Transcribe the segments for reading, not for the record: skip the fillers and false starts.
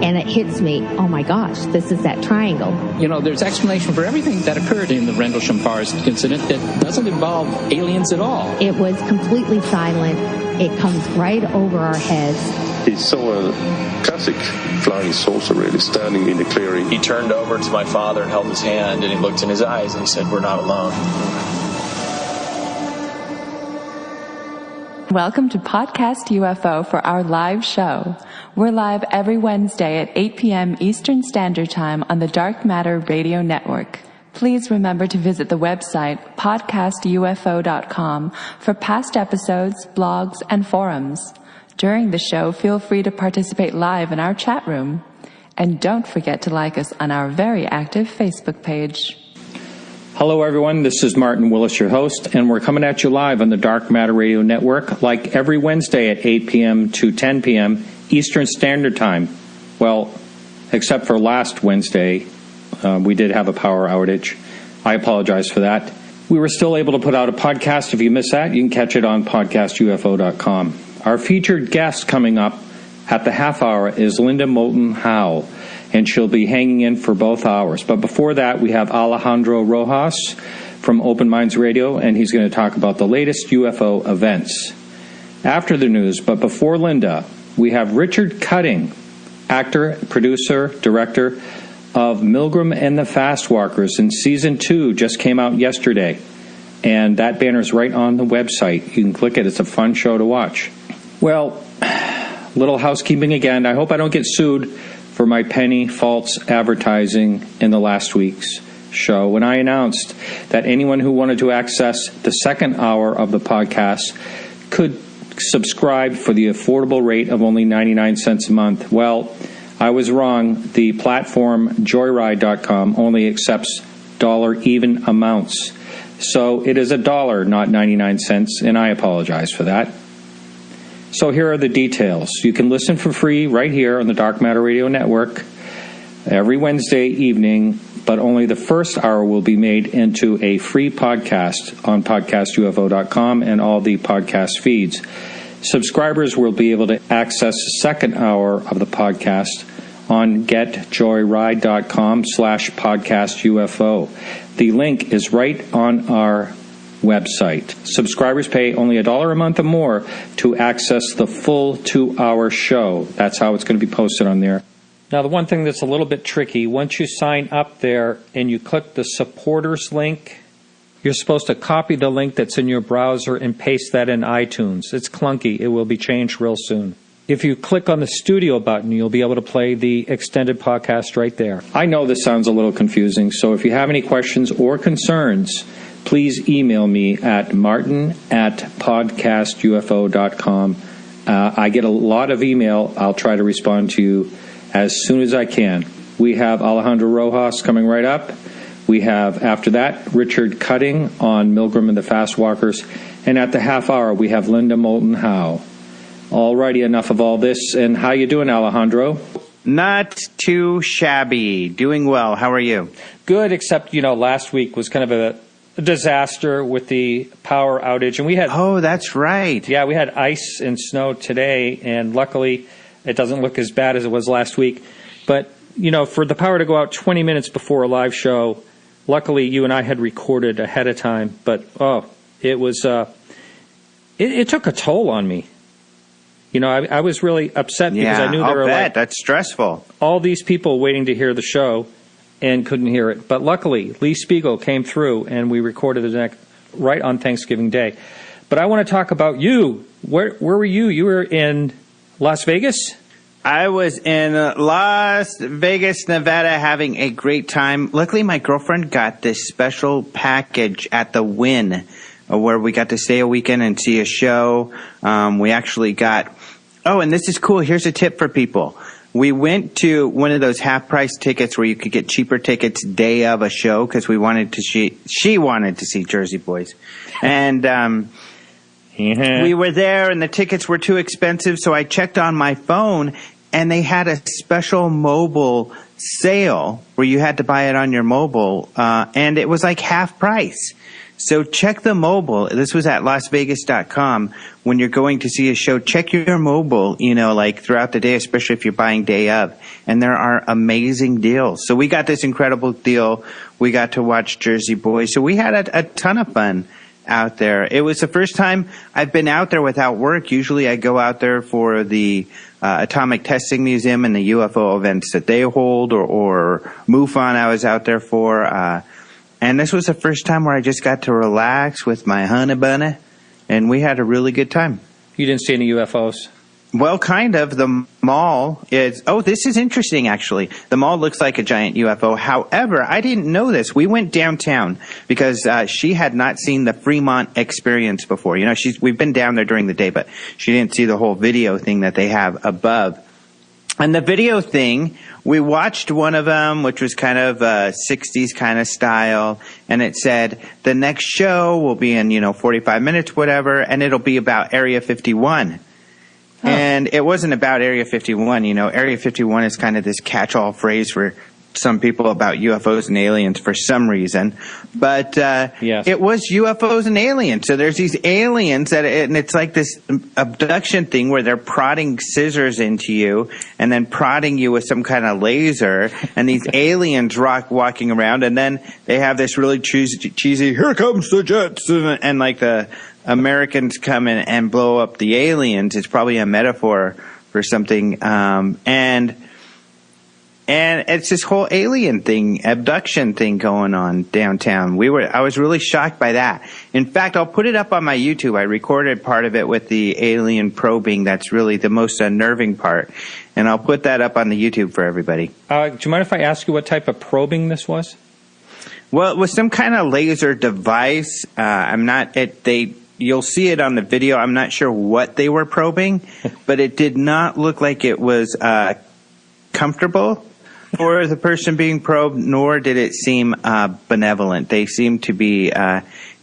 and it hits me, oh my gosh, this is that triangle. You know, there's explanation for everything that occurred in the Rendlesham Forest incident that doesn't involve aliens at all. It was completely silent. It comes right over our heads. He saw a classic flying saucer really standing in the clearing. He turned over to my father and held his hand, and he looked in his eyes and he said, "We're not alone." Welcome to Podcast UFO for our live show. We're live every Wednesday at 8 p.m. Eastern Standard Time on the Dark Matter Radio Network. Please remember to visit the website podcastufo.com for past episodes, blogs, and forums. During the show, feel free to participate live in our chat room. And don't forget to like us on our very active Facebook page. Hello, everyone. This is Martin Willis, your host, and we're coming at you live on the Dark Matter Radio Network, like every Wednesday at 8 p.m. to 10 p.m. Eastern Standard Time. Well, except for last Wednesday, we did have a power outage. I apologize for that. We were still able to put out a podcast. If you missed that, you can catch it on podcastufo.com. Our featured guest coming up at the half hour is Linda Moulton Howe, and she'll be hanging in for both hours. But before that, we have Alejandro Rojas from Open Minds Radio, and he's going to talk about the latest UFO events. After the news, but before Linda, we have Richard Cutting, actor, producer, director of Milgram and the Fastwalkers, and Season 2 just came out yesterday. And that banner's right on the website. You can click it. It's a fun show to watch. Well, little housekeeping again. I hope I don't get sued for my penny false advertising in the last week's show when I announced that anyone who wanted to access the second hour of the podcast could subscribe for the affordable rate of only 99 cents a month. Well, I was wrong. The platform joyride.com only accepts dollar even amounts. So it is $1, not 99 cents, and I apologize for that. So here are the details. You can listen for free right here on the Dark Matter Radio Network every Wednesday evening, but only the first hour will be made into a free podcast on podcastufo.com and all the podcast feeds. Subscribers will be able to access the second hour of the podcast on getjoyride.com/podcastufo. The link is right on our website. Subscribers pay only $1 a month or more to access the full 2-hour show. That's how it's going to be posted on there. Now, the one thing that's a little bit tricky, once you sign up there and you click the supporters link, you're supposed to copy the link that's in your browser and paste that in iTunes. It's clunky. It will be changed real soon. If you click on the studio button, you'll be able to play the extended podcast right there. I know this sounds a little confusing, so if you have any questions or concerns, please email me at martin@podcastufo.com. I get a lot of email. I'll try to respond to you as soon as I can. We have Alejandro Rojas coming right up. We have, after that, Richard Cutting on Milgram and the Fastwalkers. And at the half hour, we have Linda Moulton Howe. Alrighty, enough of all this. And how you doing, Alejandro? Not too shabby. Doing well. How are you? Good, except, last week was kind of a disaster with the power outage. And we had... Oh, that's right. Yeah, we had ice and snow today, and luckily it doesn't look as bad as it was last week. But, for the power to go out 20 minutes before a live show, luckily you and I had recorded ahead of time. But, it was... It took a toll on me. I was really upset because I knew there were that's stressful. All these people waiting to hear the show and couldn't hear it. But luckily, Lee Spiegel came through and we recorded it right on Thanksgiving Day. But I want to talk about you. Where were you? You were in Las Vegas? I was in Las Vegas, Nevada, having a great time. Luckily, my girlfriend got this special package at the Wynn, where we got to stay a weekend and see a show. We actually got... Oh, and this is cool. Here's a tip for people. We went to one of those half-price tickets where you could get cheaper tickets day of a show because we wanted to she wanted to see Jersey Boys. And we were there, and the tickets were too expensive, so I checked on my phone, and they had a special mobile sale where you had to buy it on your mobile, and it was like half price. So check the mobile. This was at LasVegas.com. When you're going to see a show, check your mobile, like throughout the day, especially if you're buying day of. And there are amazing deals. So we got this incredible deal. We got to watch Jersey Boys. So we had a ton of fun out there. It was the first time I've been out there without work. Usually I go out there for the Atomic Testing Museum and the UFO events that they hold, or MUFON I was out there for. And this was the first time where I just got to relax with my honey bunny, and we had a really good time. You didn't see any UFOs? Well, kind of. The mall is... Oh, this is interesting, actually. The mall looks like a giant UFO. However, I didn't know this. We went downtown because she had not seen the Fremont experience before. We've been down there during the day, but she didn't see the whole video thing that they have above. And the video thing, we watched one of them, which was kind of 60s kind of style, and it said the next show will be in, 45 minutes, whatever, and it'll be about Area 51. Oh. And it wasn't about Area 51. Area 51 is kind of this catch-all phrase for some people about UFOs and aliens for some reason. But yes. It was UFOs and aliens. So there's these aliens and it's like this abduction thing where they're prodding scissors into you and then prodding you with some kind of laser. And these aliens walking around, and then they have this really cheesy "here comes the jets," and like the Americans come in and blow up the aliens. It's probably a metaphor for something. And it's this whole alien thing, abduction thing going on downtown. I was really shocked by that. In fact, I'll put it up on my YouTube. I recorded part of it with the alien probing. That's really the most unnerving part. And I'll put that up on the YouTube for everybody. Do you mind if I ask you what type of probing this was? Well, it was some kind of laser device. You'll see it on the video. I'm not sure what they were probing, but it did not look like it was comfortable for the person being probed, nor did it seem benevolent. They seemed to be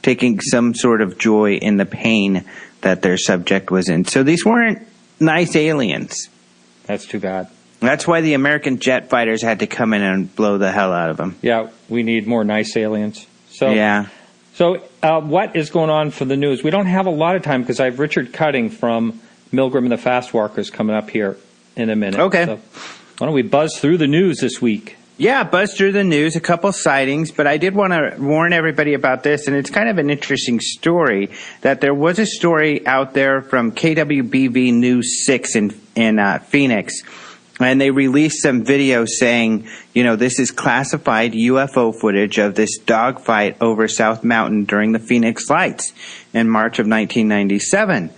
taking some sort of joy in the pain that their subject was in. So these weren't nice aliens. That's too bad. That's why the American jet fighters had to come in and blow the hell out of them. Yeah, we need more nice aliens. Yeah. So what is going on for the news? We don't have a lot of time because I have Richard Cutting from Milgram The Fastwalkers coming up here in a minute. Okay. So why don't we buzz through the news this week? Yeah, buzz through the news, a couple sightings, but I did want to warn everybody about this, and it's kind of an interesting story, that there was a story out there from KWBV News 6 in Phoenix, and they released some video saying, this is classified UFO footage of this dogfight over South Mountain during the Phoenix Lights in March of 1997.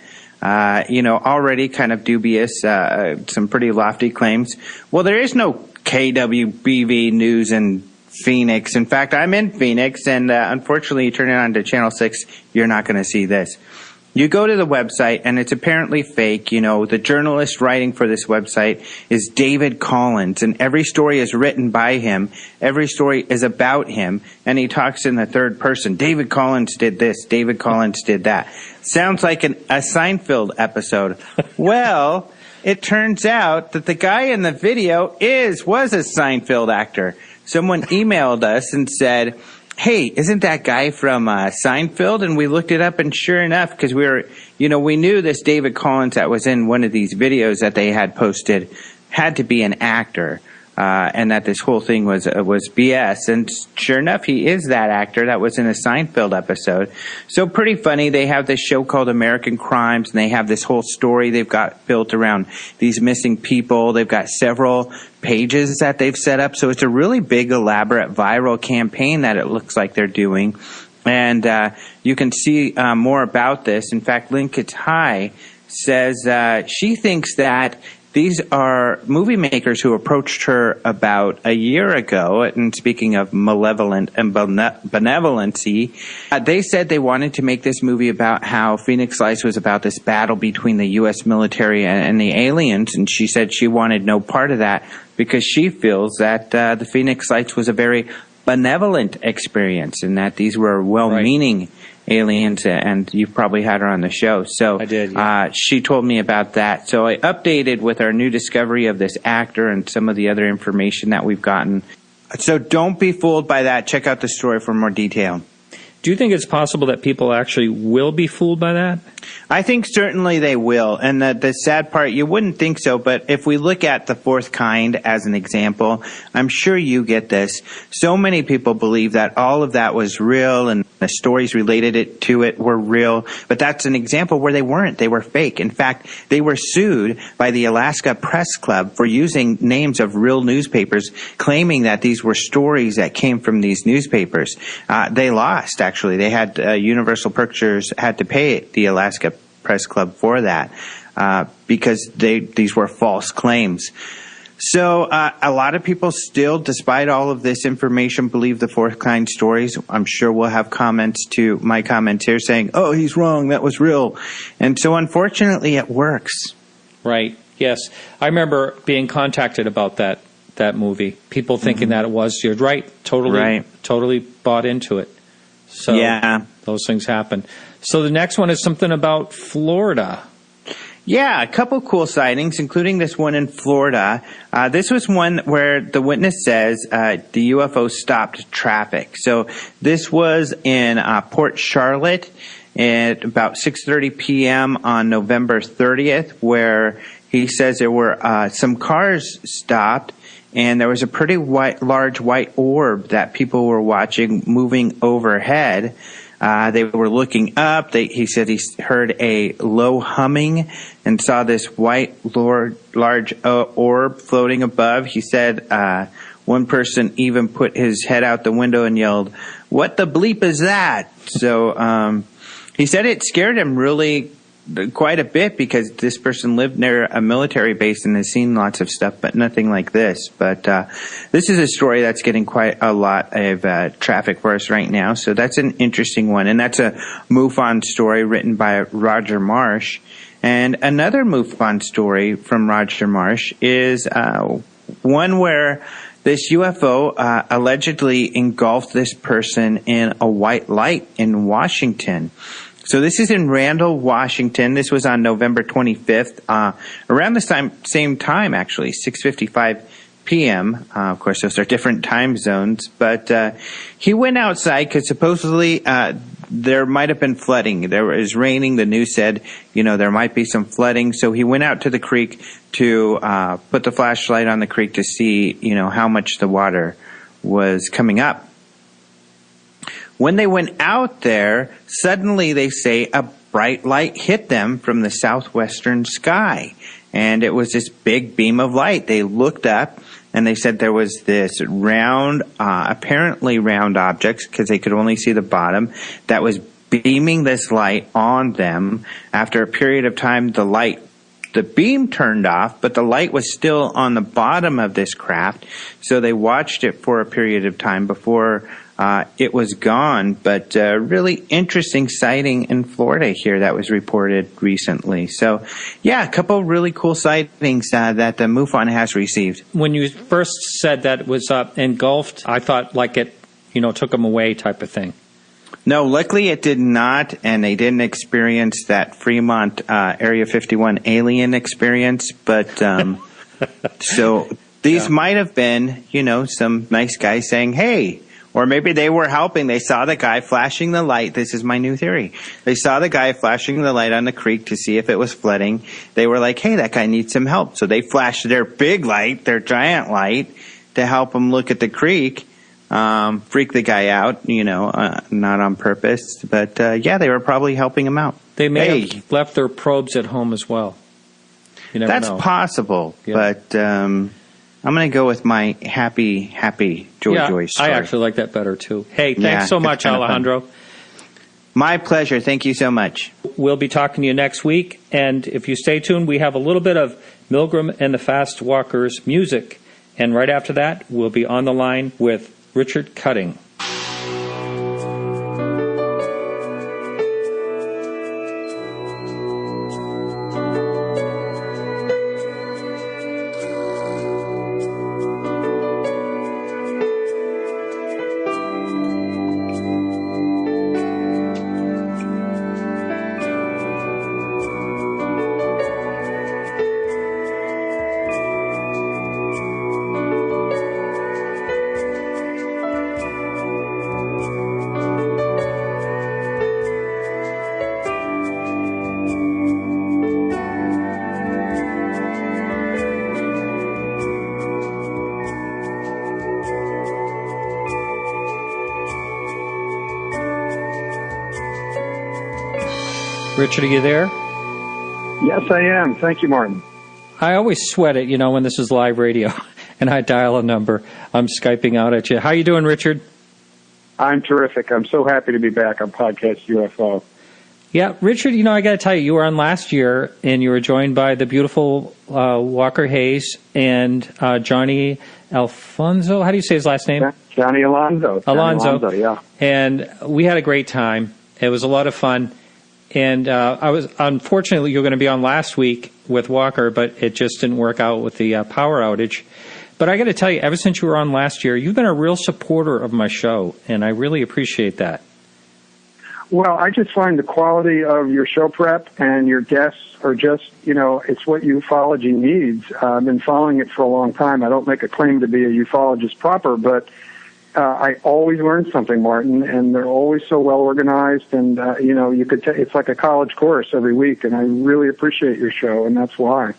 Already kind of dubious, some pretty lofty claims. Well, there is no KWBV News in Phoenix. In fact, I'm in Phoenix, and unfortunately, you turn it on to Channel 6, you're not going to see this. You go to the website, and it's apparently fake. The journalist writing for this website is David Collins, and every story is written by him. Every story is about him, and he talks in the third person. David Collins did this. David Collins did that. Sounds like a Seinfeld episode. Well, it turns out that the guy in the video was a Seinfeld actor. Someone emailed us and said, "Hey, isn't that guy from Seinfeld?" And we looked it up, and sure enough, because we knew this David Collins that was in one of these videos that they had posted had to be an actor, and that this whole thing was BS. And sure enough, he is that actor that was in a Seinfeld episode. So pretty funny. They have this show called American Crimes, and they have this whole story they've got built around these missing people. They've got several pages that they've set up. So it's a really big, elaborate, viral campaign that it looks like they're doing. And you can see more about this. In fact, Linkage High says she thinks that these are movie makers who approached her about a year ago. And speaking of malevolent and benevolency, they said they wanted to make this movie about how Phoenix Lights was about this battle between the U.S. military and the aliens. And she said she wanted no part of that because she feels that the Phoenix Lights was a very benevolent experience and that these were well-meaning aliens, and you probably had her on the show. So I did, yeah. She told me about that. So I updated with our new discovery of this actor and some of the other information that we've gotten. So don't be fooled by that. Check out the story for more detail. Do you think it's possible that people actually will be fooled by that? I think certainly they will. And the sad part, you wouldn't think so, but if we look at the fourth kind as an example, I'm sure you get this. So many people believe that all of that was real and the stories related to it were real, but that's an example where they weren't. They were fake. In fact, they were sued by the Alaska Press Club for using names of real newspapers, claiming that these were stories that came from these newspapers. They lost, actually. They had Universal Pictures had to pay the Alaska Press Club for that because these were false claims. So a lot of people still, despite all of this information, believe the fourth kind stories. I'm sure we'll have comments to my comments here saying, oh, he's wrong, that was real. And so unfortunately it works. Right, yes. I remember being contacted about that movie. People thinking that it was. You're right, totally bought into it. So yeah, those things happen. So the next one is something about Florida. Yeah, a couple cool sightings, including this one in Florida. This was one where the witness says the UFO stopped traffic. So this was in Port Charlotte at about 6:30 p.m. on November 30th, where he says there were some cars stopped, and there was a pretty large white orb that people were watching moving overhead. They were looking up. He said he heard a low humming and saw this white large orb floating above. He said one person even put his head out the window and yelled, "What the bleep is that?" So he said it scared him really quite a bit because this person lived near a military base and has seen lots of stuff, but nothing like this. But this is a story that's getting quite a lot of traffic for us right now. So that's an interesting one. And that's a MUFON story written by Roger Marsh. And another MUFON story from Roger Marsh is one where this UFO allegedly engulfed this person in a white light in Washington. So this is in Randall, Washington. This was on November 25th, around the same time, actually, 6:55 p.m. Of course, those are different time zones. But he went outside because supposedly there might have been flooding. There was raining. The news said, there might be some flooding. So he went out to the creek to put the flashlight on the creek to see, how much the water was coming up. When they went out there, suddenly they say a bright light hit them from the southwestern sky. And it was this big beam of light. They looked up and they said there was this round, apparently round object, because they could only see the bottom, that was beaming this light on them. After a period of time, the beam turned off, but the light was still on the bottom of this craft. So they watched it for a period of time before it was gone. But really interesting sighting in Florida here that was reported recently. So, yeah, a couple really cool sightings that the MUFON has received. When you first said that it was engulfed, I thought like it, took them away type of thing. No, luckily it did not, and they didn't experience that Fremont Area 51 alien experience. But so these might have been, some nice guys saying, hey, or maybe they were helping. They saw the guy flashing the light. This is my new theory. They saw the guy flashing the light on the creek to see if it was flooding. They were like, hey, that guy needs some help. So they flashed their big light, their giant light, to help him look at the creek. Freak the guy out, not on purpose. But, yeah, they were probably helping him out. They may have left their probes at home as well. You never know. That's possible. Yeah. But I'm going to go with my happy Joy story. I actually like that better, too. Hey, thanks so much, Alejandro. My pleasure. Thank you so much. We'll be talking to you next week. And if you stay tuned, we have a little bit of Milgram and the Fastwalkers music. And right after that, we'll be on the line with Richard Cutting. Richard, are you there? Yes, I am. Thank you, Martin. I always sweat it, when this is live radio and I dial a number. I'm Skyping out at you. How you doing, Richard? I'm terrific. I'm so happy to be back on Podcast UFO. Yeah, Richard, I got to tell you, you were on last year, and you were joined by the beautiful Walker Hayes and Johnny Alfonso. How do you say his last name? Johnny Alonso. Alonso, yeah. And we had a great time. It was a lot of fun. And unfortunately, you were going to be on last week with Walker, but it just didn't work out with the power outage. But I got to tell you, ever since you were on last year, you've been a real supporter of my show, and I really appreciate that. Well, I just find the quality of your show prep and your guests are just, it's what ufology needs. I've been following it for a long time. I don't make a claim to be a ufologist proper, but I always learn something, Martin, and they're always so well organized. And, you could it's like a college course every week, and I really appreciate your show, and that's why.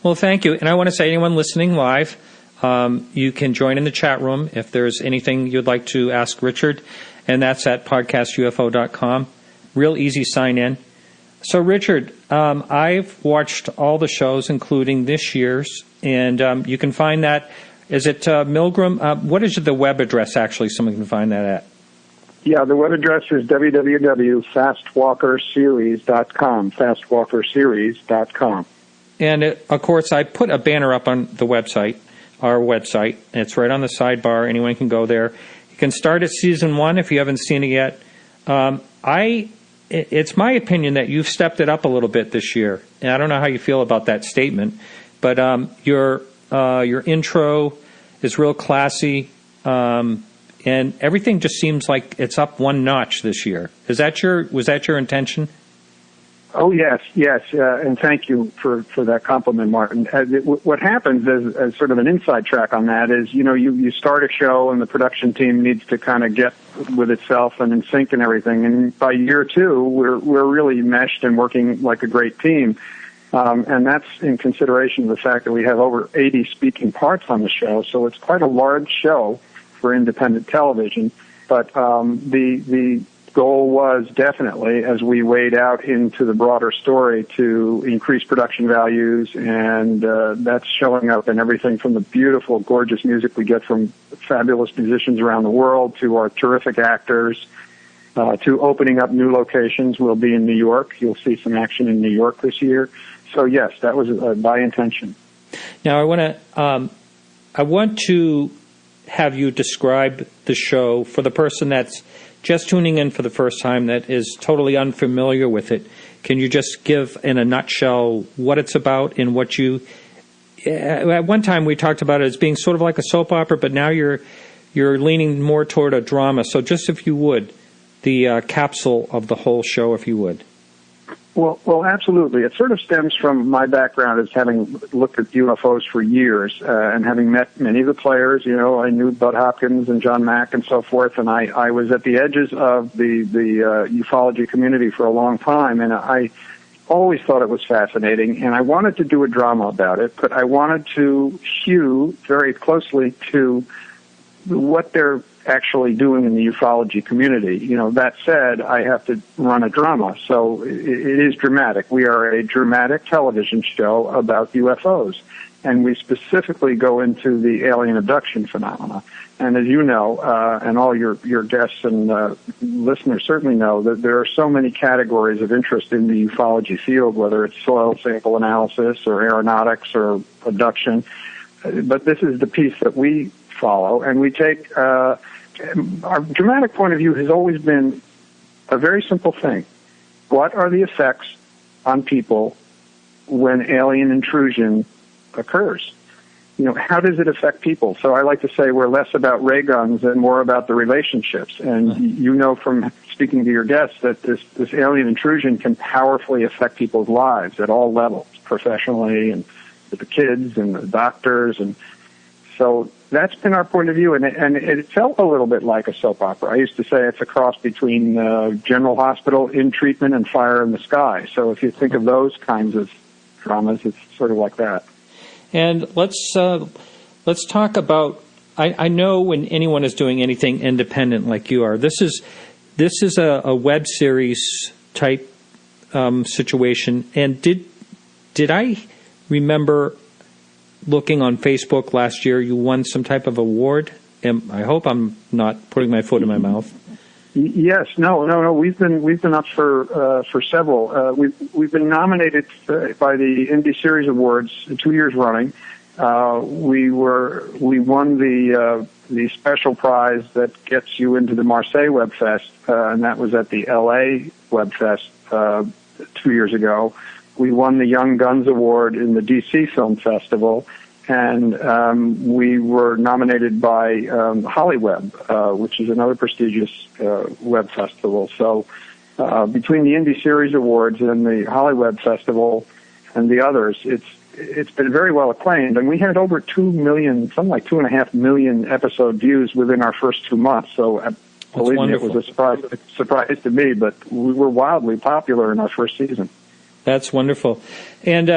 Well, thank you. And I want to say, anyone listening live, you can join in the chat room if there's anything you'd like to ask Richard. And that's at podcastufo.com. Real easy sign in. So, Richard, I've watched all the shows, including this year's, and you can find that. Is it Milgram? What is the web address, actually? Someone can find that at. Yeah, the web address is www.fastwalkerseries.com, fastwalkerseries.com. And, of course, I put a banner up on the website, our website. It's right on the sidebar. Anyone can go there. You can start at Season 1 if you haven't seen it yet. It's my opinion that you've stepped it up a little bit this year. And I don't know how you feel about that statement, but your intro is real classy, and everything just seems like it's up one notch this year. Was that your intention? Oh, yes, and thank you for that compliment, Martin. What happens as sort of an inside track on that is, you start a show and the production team needs to kind of get with itself and in sync and everything. And by year 2, we're really meshed and working like a great team. And that's in consideration of the fact that we have over 80 speaking parts on the show. So it's quite a large show for independent television. But the goal was definitely, as we wade out into the broader story, to increase production values, and that's showing up in everything from the beautiful, gorgeous music we get from fabulous musicians around the world to our terrific actors, to opening up new locations. We'll be in New York. You'll see some action in New York this year. So, yes, that was by intention. Now, I want to have you describe the show for the person that's just tuning in for the first time that is totally unfamiliar with it. Can you just give in a nutshell what it's about and what you... At one time we talked about it as being sort of like a soap opera, but now you're leaning more toward a drama. So just, if you would, the capsule of the whole show, if you would. Well, absolutely. It sort of stems from my background as having looked at UFOs for years and having met many of the players. I knew Bud Hopkins and John Mack and so forth, and I was at the edges of the ufology community for a long time, and I always thought it was fascinating, and I wanted to do a drama about it, but I wanted to hew very closely to what they're actually doing in the ufology community. That said, I have to run a drama, so it is dramatic. We are a dramatic television show about UFOs, and we specifically go into the alien abduction phenomena. And as you know, and all your guests and listeners certainly know, that there are so many categories of interest in the ufology field, whether it's soil sample analysis or aeronautics or abduction. But this is the piece that we follow, and we take... our dramatic point of view has always been a very simple thing. What are the effects on people when alien intrusion occurs? How does it affect people? So I like to say we're less about ray guns and more about the relationships. And from speaking to your guests that this alien intrusion can powerfully affect people's lives at all levels, professionally and with the kids and the doctors. And so that's been our point of view, and it felt a little bit like a soap opera. I used to say it's a cross between General Hospital, In Treatment, and Fire in the Sky. So if you think of those kinds of dramas, it's sort of like that. And let's talk about. I know when anyone is doing anything independent like you are, this is a web series type situation. And did I remember looking on Facebook last year, you won some type of award? I hope I'm not putting my foot in my mouth. Yes, no. We've been up for several. We've been nominated by the Indie Series Awards 2 years running. We won the special prize that gets you into the Marseille Web Fest, and that was at the LA Web Fest 2 years ago. We won the Young Guns Award in the DC Film Festival, and we were nominated by Hollyweb, which is another prestigious web festival. So between the Indie Series Awards and the Hollyweb Festival and the others, it's been very well acclaimed, and we had over 2 million, something like 2.5 million episode views within our first 2 months. So believe me, it was a surprise to me, but we were wildly popular in our first season. That's wonderful. And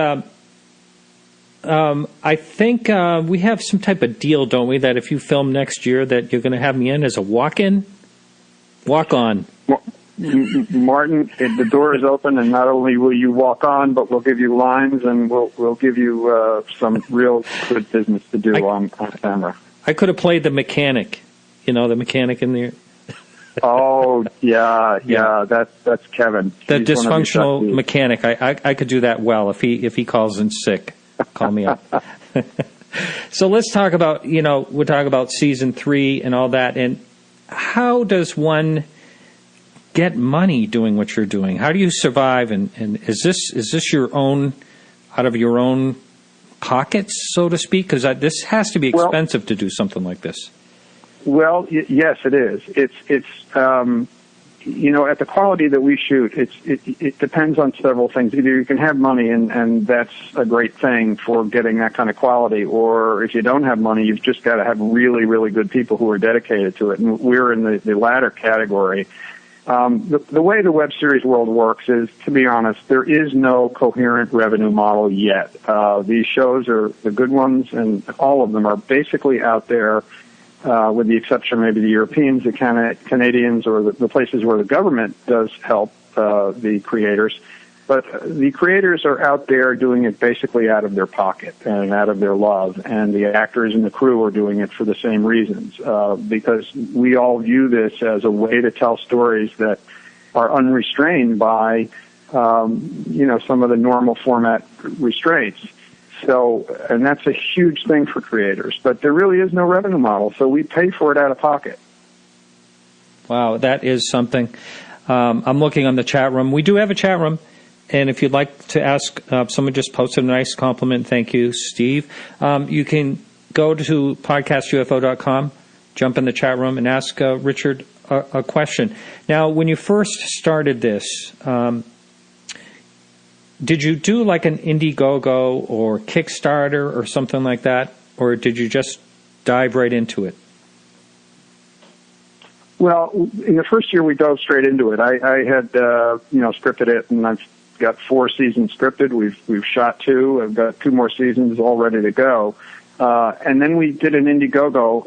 I think we have some type of deal, don't we, that if you film next year that you're going to have me in as a walk-on? Martin, the door is open, and not only will you walk on, but we'll give you lines, and we'll give you some real good business to do on camera. I could have played the mechanic, the mechanic in there. Oh, yeah, that's Kevin. The dysfunctional mechanic. I could do that well if he calls in sick. Call me up. So let's talk about, we'll talk about season 3 and all that. And how does one get money doing what you're doing? How do you survive? And is this your own, out of your own pockets, so to speak? Because this has to be expensive to do something like this. Well, yes, it is. It's at the quality that we shoot, it depends on several things. Either you can have money, and that's a great thing for getting that kind of quality, or if you don't have money, you've just got to have really, really good people who are dedicated to it. And we're in the latter category. The way the web series world works is, to be honest, there is no coherent revenue model yet. These shows are the good ones, and all of them are basically out there. With the exception of maybe the Europeans, the Canadians, or the places where the government does help the creators. But the creators are out there doing it basically out of their pocket and out of their love, and the actors and the crew are doing it for the same reasons, because we all view this as a way to tell stories that are unrestrained by, some of the normal format restraints. So, and that's a huge thing for creators, but there really is no revenue model, so we pay for it out of pocket. Wow, that is something. I'm looking on the chat room. We do have a chat room, and if you'd like to ask, someone just posted a nice compliment. Thank you, Steve. You can go to podcastufo.com, jump in the chat room, and ask Richard a question. Now, when you first started this, did you do like an Indiegogo or Kickstarter or something like that, or did you just dive right into it? Well, in the first year we dove straight into it. I had scripted it, and I've got 4 seasons scripted. We've shot 2. I've got 2 more seasons all ready to go. And then we did an Indiegogo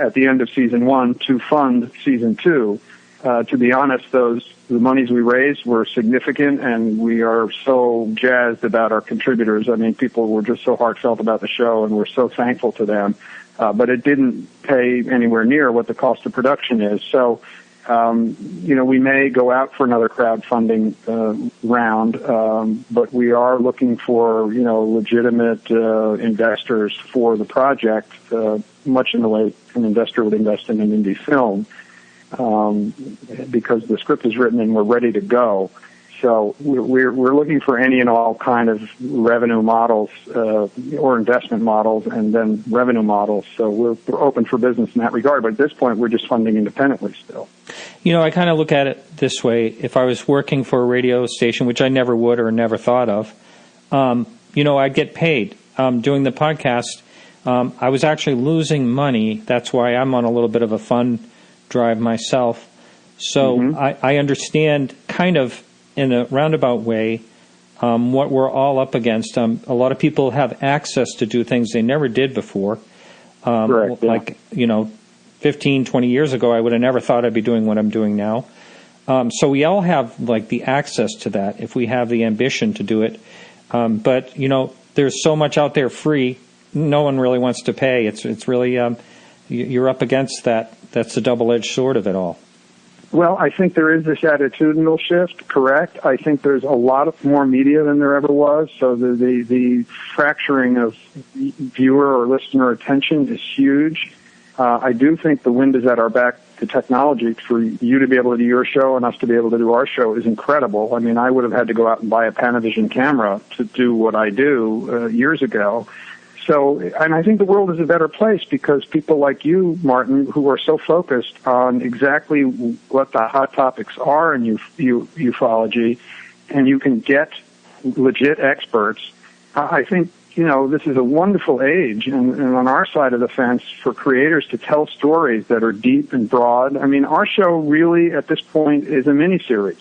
at the end of season 1 to fund season 2. To be honest, the monies we raised were significant, and we are so jazzed about our contributors. I mean, people were just so heartfelt about the show, and we're so thankful to them. But it didn't pay anywhere near what the cost of production is. So, we may go out for another crowdfunding round, but we are looking for, legitimate investors for the project, much in the way an investor would invest in an indie film. Because the script is written and we're ready to go. So we're looking for any and all kind of revenue models or investment models, and then revenue models. So we're open for business in that regard. But at this point, we're just funding independently still. I kind of look at it this way. If I was working for a radio station, which I never would or never thought of, I'd get paid. Doing the podcast, I was actually losing money. That's why I'm on a little bit of a fund drive myself. So I understand kind of in a roundabout way what we're all up against. A lot of people have access to do things they never did before. Correct, yeah. Like, 15, 20 years ago, I would have never thought I'd be doing what I'm doing now. So we all have like the access to that if we have the ambition to do it. But there's so much out there free. No one really wants to pay. It's really you're up against that. That's the double-edged sword of it all. Well, I think there is this attitudinal shift, correct. I think there's a lot of more media than there ever was, so the fracturing of viewer or listener attention is huge. I do think the wind is at our back. The technology for you to be able to do your show and us to be able to do our show is incredible. I mean, I would have had to go out and buy a Panavision camera to do what I do years ago. So, and I think the world is a better place because people like you, Martin, who are so focused on exactly what the hot topics are in ufology, and you can get legit experts. I think, this is a wonderful age, and on our side of the fence, for creators to tell stories that are deep and broad. I mean, our show really, at this point, is a miniseries.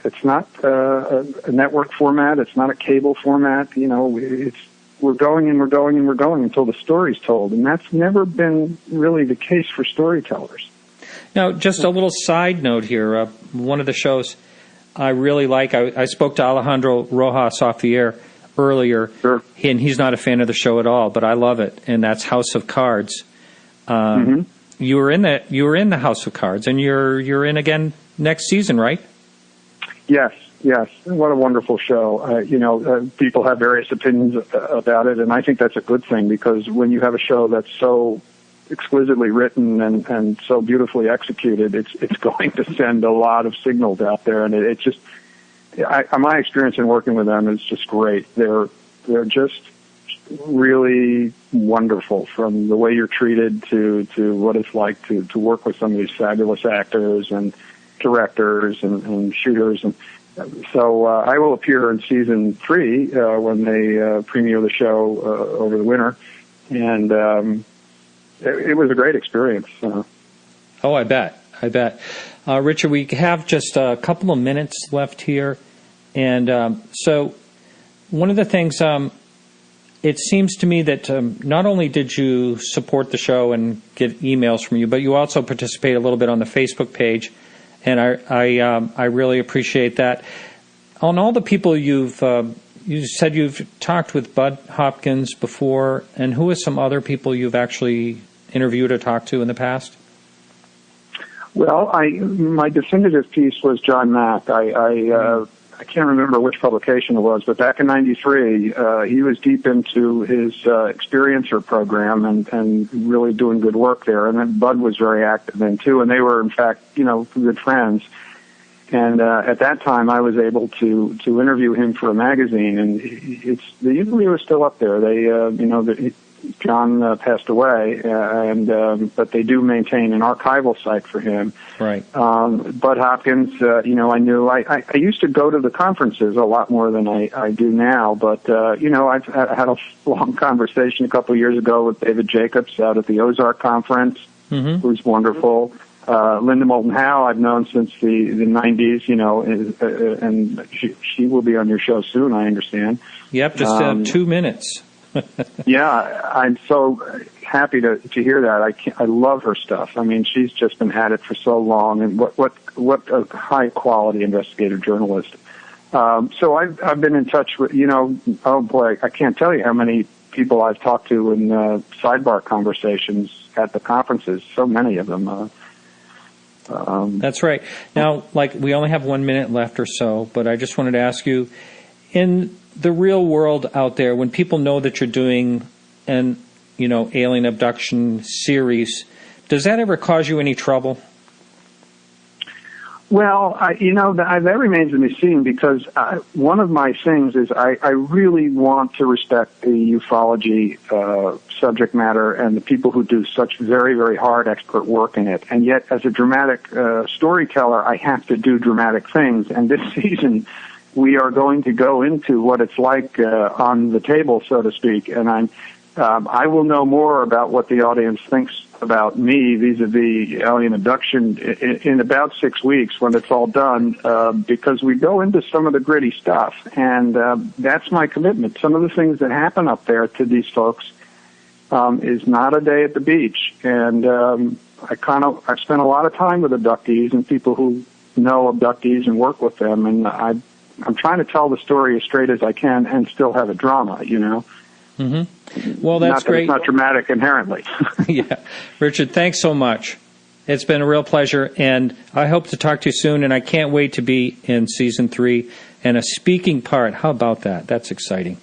It's not a network format. It's not a cable format. We're going and we're going and we're going until the story's told, and that's never been really the case for storytellers. Now, just a little side note here. One of the shows I really like, I spoke to Alejandro Rojas off the air earlier, sure. And he's not a fan of the show at all, but I love it, and that's House of Cards. You were in the House of Cards, and you're in again next season, right? Yes. What a wonderful show. People have various opinions about it, and I think that's a good thing because when you have a show that's so exquisitely written and so beautifully executed, it's going to send a lot of signals out there, and it's just my experience in working with them is just great. They're just really wonderful, from the way you're treated to what it's like to work with some of these fabulous actors and directors and shooters. And so I will appear in season 3 when they premiere the show over the winter, and it was a great experience. Oh, I bet. Richard, we have just a couple of minutes left here, and so one of the things, it seems to me that not only did you support the show and get emails from you, but you also participate a little bit on the Facebook page. And I really appreciate that. On all the people you said you've talked with Bud Hopkins before, and who are some other people you've actually interviewed or talked to in the past? Well, my definitive piece was John Mack. I can't remember which publication it was, but back in '93, he was deep into his experiencer program and really doing good work there. And then Bud was very active then too, and they were in fact, good friends. And at that time, I was able to interview him for a magazine, and the interview is still up there. They, John passed away, but they do maintain an archival site for him. Right. Bud Hopkins, I knew. I used to go to the conferences a lot more than I do now, but, I've had a long conversation a couple of years ago with David Jacobs out at the Ozark Conference, who's wonderful. Linda Moulton Howe, I've known since the 90s, and she will be on your show soon, I understand. Yep, just 2 minutes. Yeah, I'm so happy to hear that. I love her stuff. I mean, she's just been at it for so long, and what a high quality investigative journalist. So I've been in touch with, oh boy, I can't tell you how many people I've talked to in sidebar conversations at the conferences. So many of them. That's right. Now, we only have 1 minute left or so, but I just wanted to ask you, in the real world out there, when people know that you're doing an, alien abduction series, does that ever cause you any trouble? Well, that remains to be seen, because one of my things is I really want to respect the ufology subject matter and the people who do such very, very hard expert work in it. And yet, as a dramatic storyteller, I have to do dramatic things. And this season, we are going to go into what it's like on the table, so to speak. And I will know more about what the audience thinks about me vis-a-vis alien abduction in about 6 weeks when it's all done, because we go into some of the gritty stuff. And that's my commitment. Some of the things that happen up there to these folks is not a day at the beach. And I've spent a lot of time with abductees and people who know abductees and work with them, and I'm trying to tell the story as straight as I can and still have a drama, you know. Mm-hmm. Well, that's not that great. It's not dramatic inherently. Yeah. Richard, thanks so much. It's been a real pleasure, and I hope to talk to you soon, and I can't wait to be in Season 3 and a speaking part. How about that? That's exciting.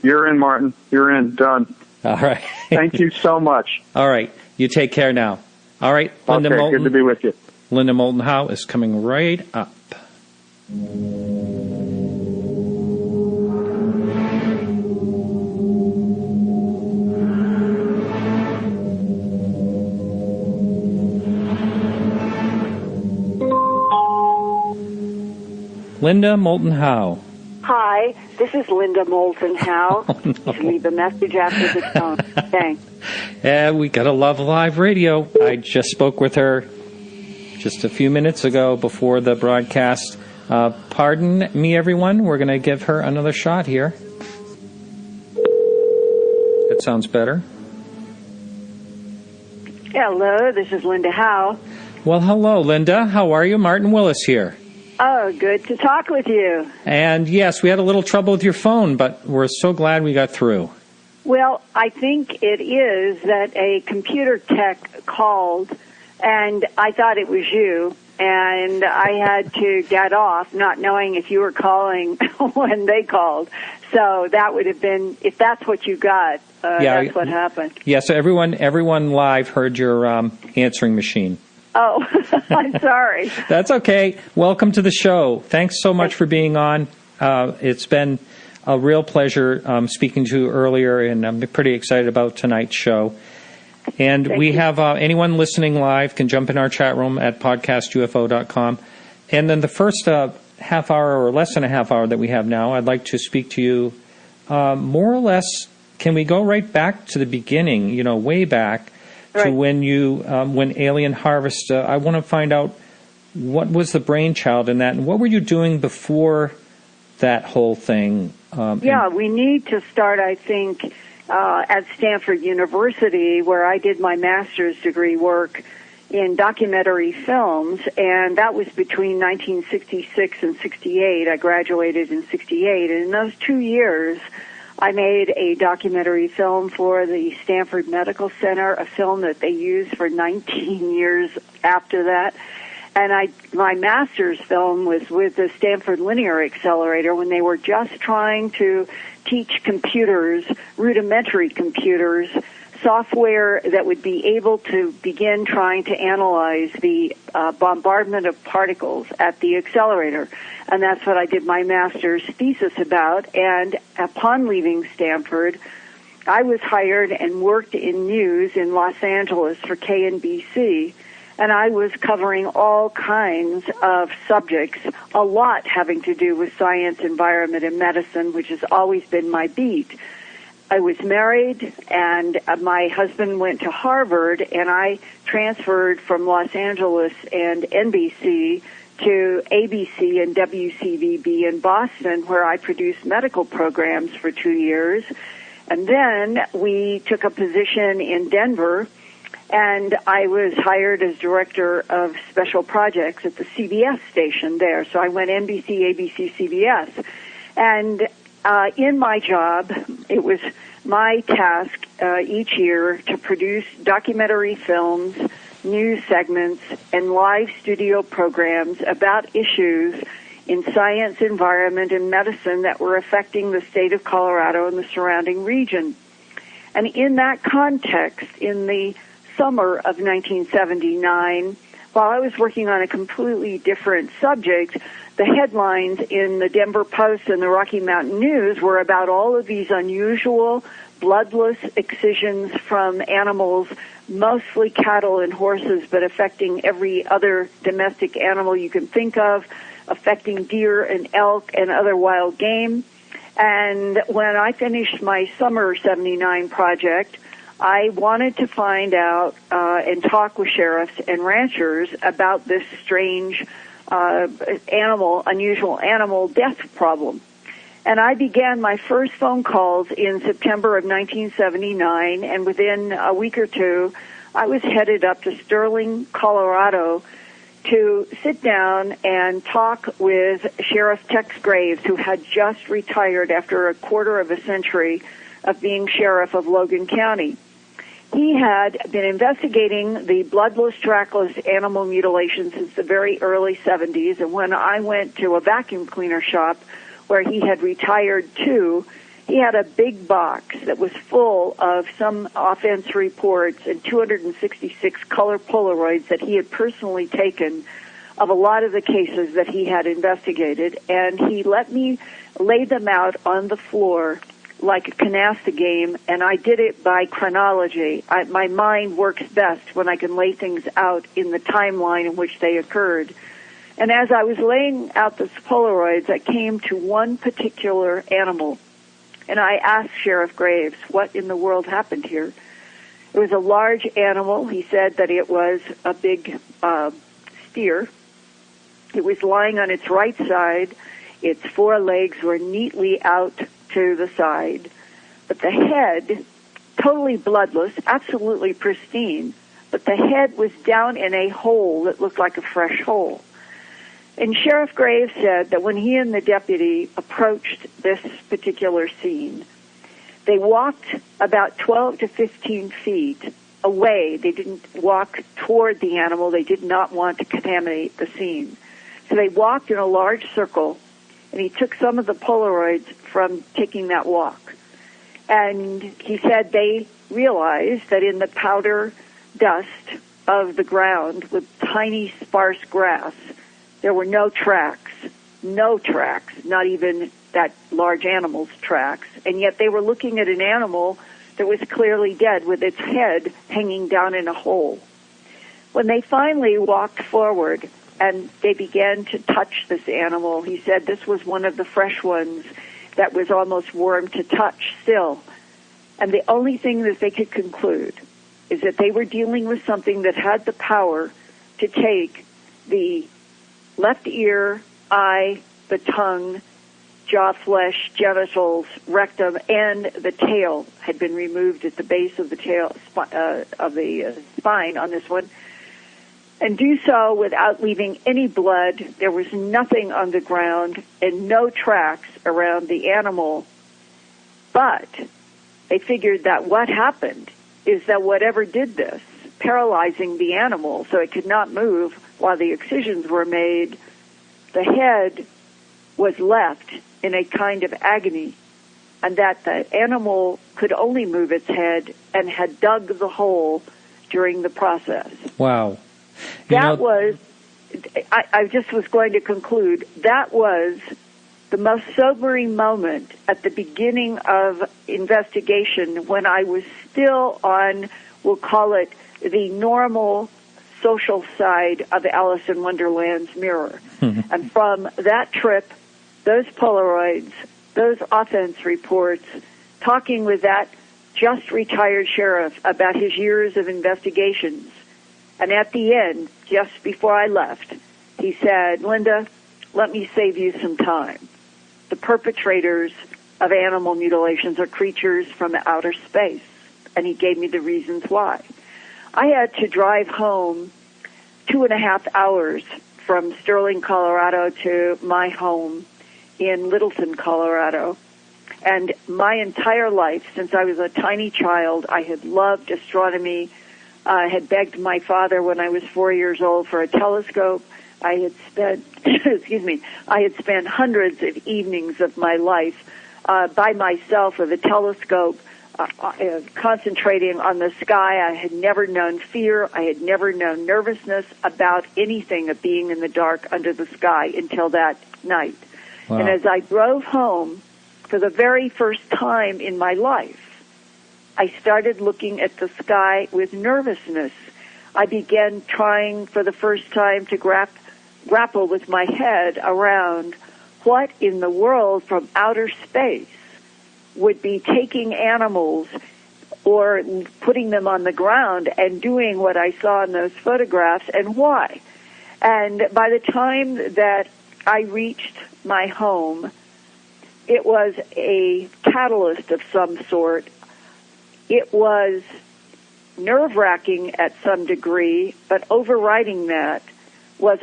You're in, Martin. You're in. Done. All right. Thank you so much. All right. You take care now. All right. Linda Moulton. Good to be with you. Linda Moulton Howe is coming right up. Linda Moulton Howe. Hi, this is Linda Moulton Howe. Oh, no. You can leave a message after the tone. Thanks. We gotta love live radio. I just spoke with her just a few minutes ago before the broadcast. Pardon me, everyone. We're going to give her another shot here. That sounds better. Hello, this is Linda Howe. Well, hello, Linda. How are you? Martin Willis here. Oh, good to talk with you. And yes, we had a little trouble with your phone, but we're so glad we got through. Well, I think it is that a computer tech called, and I thought it was you, and I had to get off, not knowing if you were calling when they called. So that would have been, if that's what you got, that's what happened. Yeah, so everyone live heard your answering machine. Oh, I'm sorry. That's okay. Welcome to the show. Thanks so much for being on. It's been a real pleasure speaking to you earlier, and I'm pretty excited about tonight's show. And we have anyone listening live can jump in our chat room at podcastufo.com. And then the first half hour or less than a half hour that we have now, I'd like to speak to you more or less. Can we go right back to the beginning, way back to when when Alien Harvest, I want to find out what was the brainchild in that, and what were you doing before that whole thing? We need to start, I think, at Stanford University, where I did my master's degree work in documentary films, and that was between 1966 and 68. I graduated in 68, and in those 2 years, I made a documentary film for the Stanford Medical Center, a film that they used for 19 years after that. And my master's film was with the Stanford Linear Accelerator when they were just trying to teach computers, rudimentary computers, software that would be able to begin trying to analyze the bombardment of particles at the accelerator. And that's what I did my master's thesis about. And upon leaving Stanford, I was hired and worked in news in Los Angeles for KNBC. And I was covering all kinds of subjects, a lot having to do with science, environment, and medicine, which has always been my beat. I was married, and my husband went to Harvard, and I transferred from Los Angeles and NBC to ABC and WCVB in Boston, where I produced medical programs for 2 years. And then we took a position in Denver, and I was hired as director of special projects at the CBS station there. So I went NBC, ABC, CBS. And in my job, it was my task each year to produce documentary films, news segments, and live studio programs about issues in science, environment, and medicine that were affecting the state of Colorado and the surrounding region. And in that context, in the summer of 1979, while I was working on a completely different subject, the headlines in the Denver Post and the Rocky Mountain News were about all of these unusual bloodless excisions from animals, mostly cattle and horses, but affecting every other domestic animal you can think of, affecting deer and elk and other wild game. And when I finished my summer 79 project, I wanted to find out and talk with sheriffs and ranchers about this strange unusual animal death problem. And I began my first phone calls in September of 1979, and within a week or two, I was headed up to Sterling, Colorado, to sit down and talk with Sheriff Tex Graves, who had just retired after a quarter of a century of being sheriff of Logan County. He had been investigating the bloodless, trackless animal mutilation since the very early 70s, and when I went to a vacuum cleaner shop where he had retired to, he had a big box that was full of some offense reports and 266 color Polaroids that he had personally taken of a lot of the cases that he had investigated, and he let me lay them out on the floor like a canasta game, and I did it by chronology. My mind works best when I can lay things out in the timeline in which they occurred. And as I was laying out the Polaroids, I came to one particular animal, and I asked Sheriff Graves, what in the world happened here? It was a large animal. He said that it was a big steer. It was lying on its right side. Its forelegs were neatly out to the side. But the head, totally bloodless, absolutely pristine, but the head was down in a hole that looked like a fresh hole. And Sheriff Graves said that when he and the deputy approached this particular scene, they walked about 12 to 15 feet away. They didn't walk toward the animal. They did not want to contaminate the scene. So they walked in a large circle, and he took some of the Polaroids from taking that walk. And he said they realized that in the powder dust of the ground with tiny sparse grass, there were no tracks, not even that large animal's tracks, and yet they were looking at an animal that was clearly dead with its head hanging down in a hole. When they finally walked forward and they began to touch this animal, he said this was one of the fresh ones that was almost warm to touch still. And the only thing that they could conclude is that they were dealing with something that had the power to take the left ear, eye, the tongue, jaw flesh, genitals, rectum, and the tail had been removed at the base of the tail of the spine on this one, and do so without leaving any blood. There was nothing on the ground and no tracks around the animal. But they figured that what happened is that whatever did this, paralyzing the animal so it could not move while the excisions were made, the head was left in a kind of agony, and that the animal could only move its head and had dug the hole during the process. Wow. I just was going to conclude, that was the most sobering moment at the beginning of investigation when I was still on, we'll call it, the normal social side of Alice in Wonderland's mirror. And from that trip, those Polaroids, those offense reports, talking with that just retired sheriff about his years of investigations, and at the end, just before I left, he said, Linda, let me save you some time. The perpetrators of animal mutilations are creatures from outer space. And he gave me the reasons why. I had to drive home 2.5 hours from Sterling, Colorado to my home in Littleton, Colorado. And my entire life, since I was a tiny child, I had loved astronomy. I had begged my father when I was 4 years old for a telescope. I had spent, I had spent hundreds of evenings of my life by myself with a telescope, concentrating on the sky. I had never known fear. I had never known nervousness about anything of being in the dark under the sky until that night. Wow. And as I drove home for the very first time in my life, I started looking at the sky with nervousness. I began trying for the first time to grapple with my head around what in the world from outer space would be taking animals or putting them on the ground and doing what I saw in those photographs, and why. And by the time that I reached my home, it was a catalyst of some sort. It was nerve-wracking at some degree, but overriding that was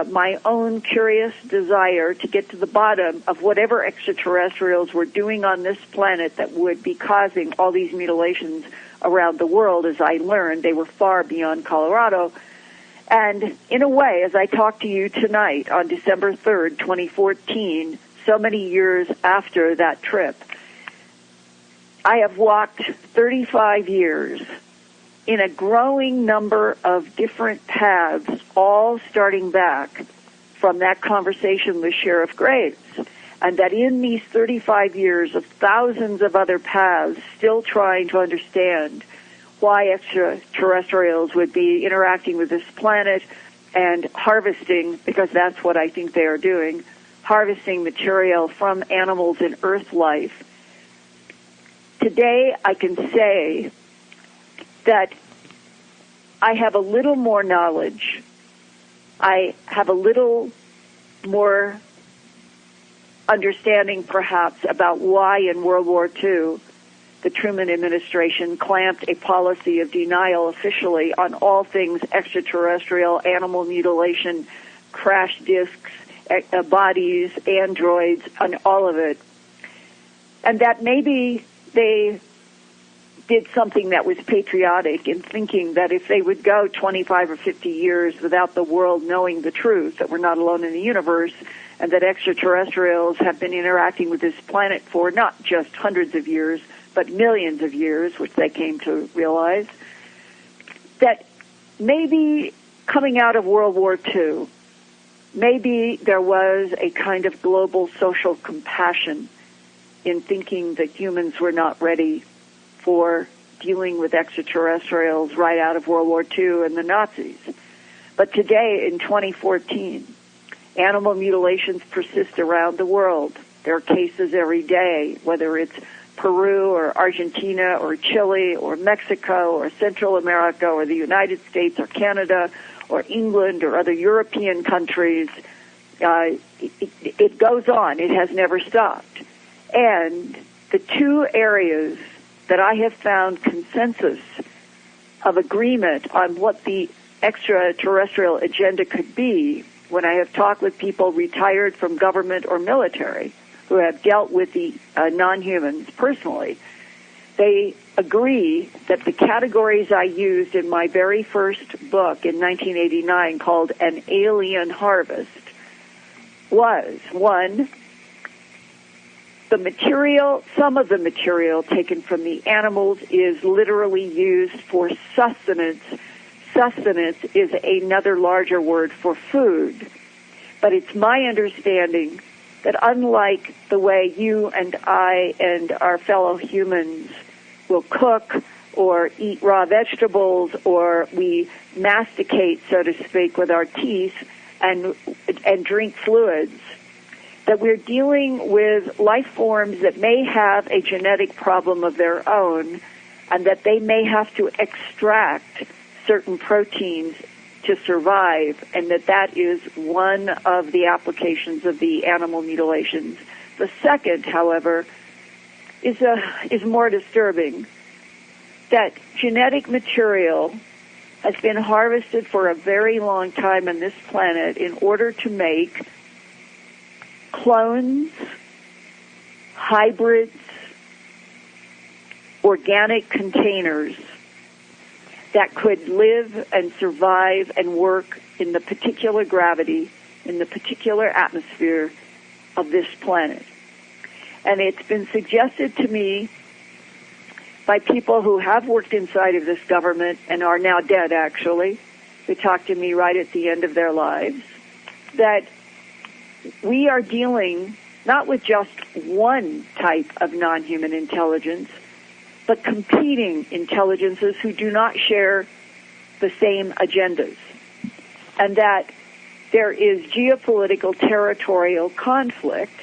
my own curious desire to get to the bottom of whatever extraterrestrials were doing on this planet that would be causing all these mutilations around the world. As I learned, they were far beyond Colorado. And in a way, as I talk to you tonight on December 3rd, 2014, so many years after that trip, I have walked 35 years in a growing number of different paths, all starting back from that conversation with Sheriff Graves. And that in these 35 years of thousands of other paths, still trying to understand why extraterrestrials would be interacting with this planet and harvesting, because that's what I think they are doing, harvesting material from animals in Earth life. Today, I can say that I have a little more knowledge. I have a little more understanding, perhaps, about why in World War II the Truman administration clamped a policy of denial officially on all things extraterrestrial, animal mutilation, crash discs, bodies, androids, and all of it. And that maybe they did something that was patriotic in thinking that if they would go 25 or 50 years without the world knowing the truth, that we're not alone in the universe, and that extraterrestrials have been interacting with this planet for not just hundreds of years, but millions of years, which they came to realize, that maybe coming out of World War II, maybe there was a kind of global social compassion in thinking that humans were not ready for dealing with extraterrestrials right out of World War II and the Nazis. But today, in 2014, animal mutilations persist around the world. There are cases every day, whether it's Peru or Argentina or Chile or Mexico or Central America or the United States or Canada or England or other European countries. It goes on. It has never stopped. And the two areas that I have found consensus of agreement on what the extraterrestrial agenda could be, when I have talked with people retired from government or military who have dealt with the non-humans personally, they agree that the categories I used in my very first book in 1989 called An Alien Harvest was, one, the material, some of the material taken from the animals is literally used for sustenance. Sustenance is another larger word for food. But it's my understanding that unlike the way you and I and our fellow humans will cook or eat raw vegetables, or we masticate, so to speak, with our teeth and drink fluids, that we're dealing with life forms that may have a genetic problem of their own, and that they may have to extract certain proteins to survive, and that is one of the applications of the animal mutilations. The second, however, is more disturbing, that genetic material has been harvested for a very long time on this planet in order to make clones, hybrids, organic containers that could live and survive and work in the particular gravity, in the particular atmosphere of this planet. And it's been suggested to me by people who have worked inside of this government and are now dead, actually, who talked to me right at the end of their lives, that we are dealing not with just one type of non-human intelligence, but competing intelligences who do not share the same agendas, and that there is geopolitical territorial conflict,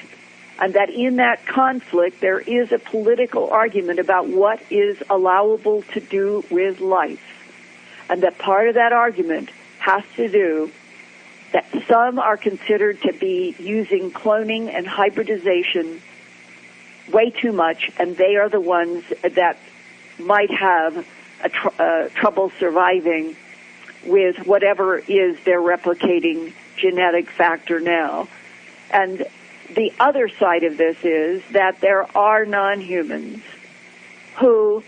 and that in that conflict there is a political argument about what is allowable to do with life, and that part of that argument has to do that some are considered to be using cloning and hybridization way too much, and they are the ones that might have trouble surviving with whatever is their replicating genetic factor now. And the other side of this is that there are non-humans who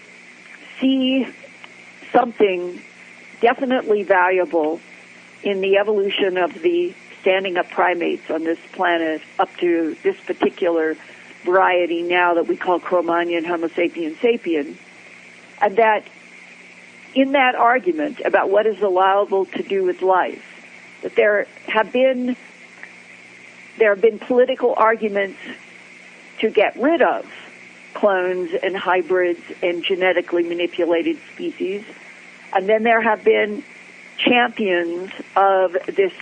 see something definitely valuable in the evolution of the standing up primates on this planet up to this particular variety now that we call Cro-Magnon, Homo sapiens sapien, and that in that argument about what is allowable to do with life, that there have been political arguments to get rid of clones and hybrids and genetically manipulated species, and then there have been champions of this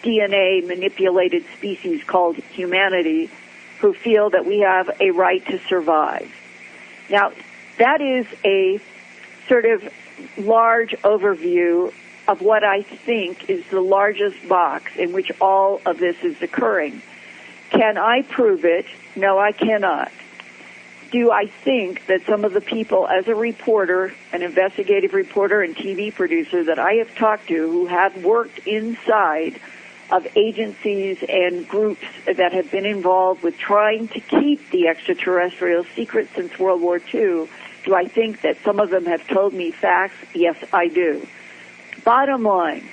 DNA manipulated species called humanity who feel that we have a right to survive. Now, that is a sort of large overview of what I think is the largest box in which all of this is occurring. Can I prove it? No, I cannot. Do I think that some of the people, as a reporter, an investigative reporter and TV producer that I have talked to who have worked inside of agencies and groups that have been involved with trying to keep the extraterrestrial secret since World War II, do I think that some of them have told me facts? Yes, I do. Bottom line,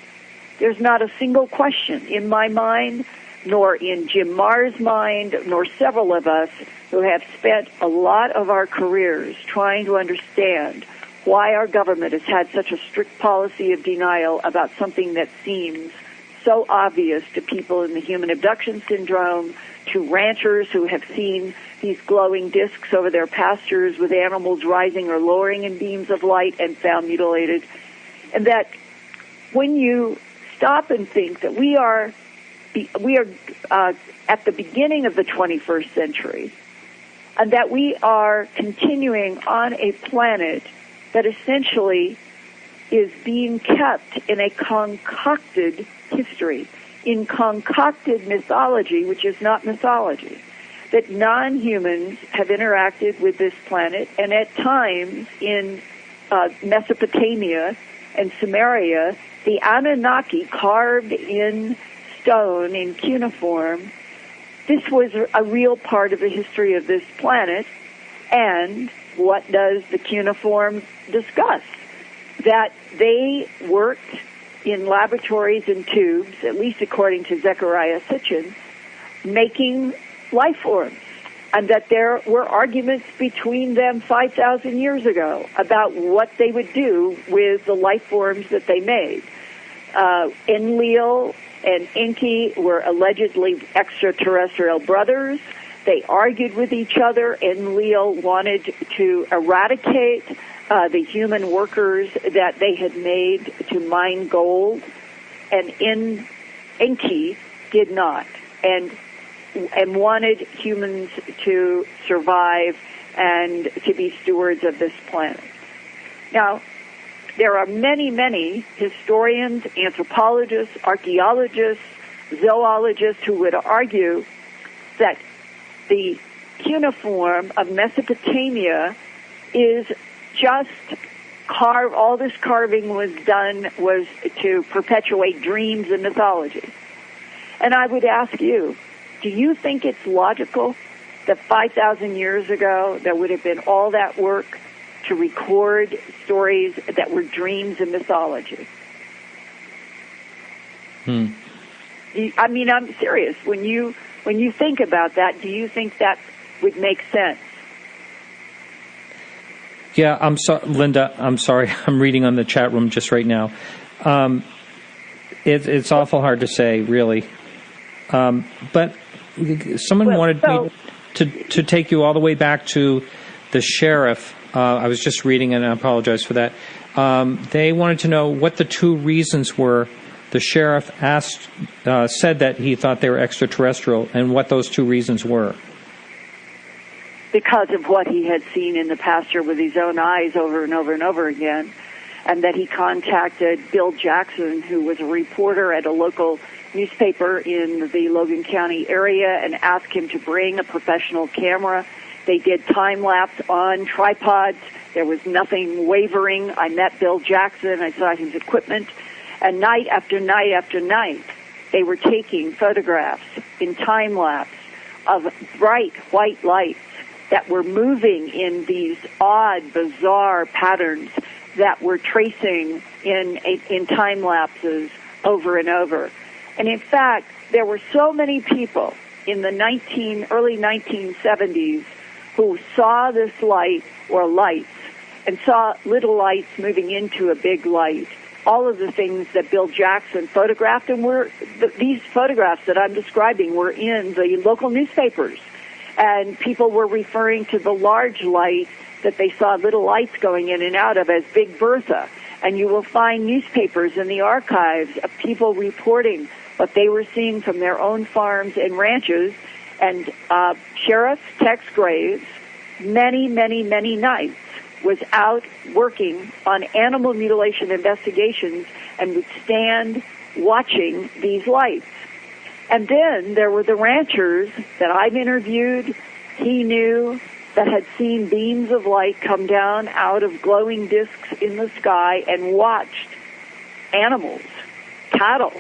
there's not a single question in my mind, nor in Jim Marr's mind, nor several of us who have spent a lot of our careers trying to understand why our government has had such a strict policy of denial about something that seems so obvious to people in the human abduction syndrome, to ranchers who have seen these glowing discs over their pastures with animals rising or lowering in beams of light and found mutilated. And that when you stop and think that we are at the beginning of the 21st century, and that we are continuing on a planet that essentially is being kept in a concocted history, in concocted mythology, which is not mythology, that non-humans have interacted with this planet, and at times in Mesopotamia and Sumeria, the Anunnaki carved in stone in cuneiform. This was a real part of the history of this planet. And what does the cuneiform discuss? That they worked in laboratories and tubes, at least according to Zecharia Sitchin, making life forms, and that there were arguments between them 5,000 years ago about what they would do with the life forms that they made. Enlil and Enki were allegedly extraterrestrial brothers. They argued with each other. Enlil wanted to eradicate the human workers that they had made to mine gold, and Enki did not, and wanted humans to survive and to be stewards of this planet. Now, there are many, many historians, anthropologists, archaeologists, zoologists who would argue that the cuneiform of Mesopotamia is just all this carving was to perpetuate dreams and mythology. And I would ask you, do you think it's logical that 5,000 years ago there would have been all that work to record stories that were dreams and mythology? I mean, I'm serious. When you think about that, do you think that would make sense? Yeah, I'm sorry, Linda. I'm sorry. I'm reading on the chat room just right now. It's awful hard to say, really. But someone wanted me to take you all the way back to the sheriff. I was just reading, and I apologize for that. They wanted to know what the two reasons were. The sheriff said that he thought they were extraterrestrial, and what those two reasons were. Because of what he had seen in the pasture with his own eyes over and over and over again, and that he contacted Bill Jackson, who was a reporter at a local newspaper in the Logan County area, and asked him to bring a professional camera They did time-lapse on tripods. There was nothing wavering. I met Bill Jackson. I saw his equipment. And night after night after night, they were taking photographs in time-lapse of bright white lights that were moving in these odd, bizarre patterns that were tracing in time lapses over and over. And in fact, there were so many people in the early 1970s who saw this light or lights and saw little lights moving into a big light. All of the things that Bill Jackson photographed, and these photographs that I'm describing were in the local newspapers. And people were referring to the large light that they saw little lights going in and out of as Big Bertha. And you will find newspapers in the archives of people reporting what they were seeing from their own farms and ranches. And Sheriff Tex Graves, many, many, many nights, was out working on animal mutilation investigations and would stand watching these lights. And then there were the ranchers that I've interviewed, he knew, that had seen beams of light come down out of glowing discs in the sky and watched animals, cattle,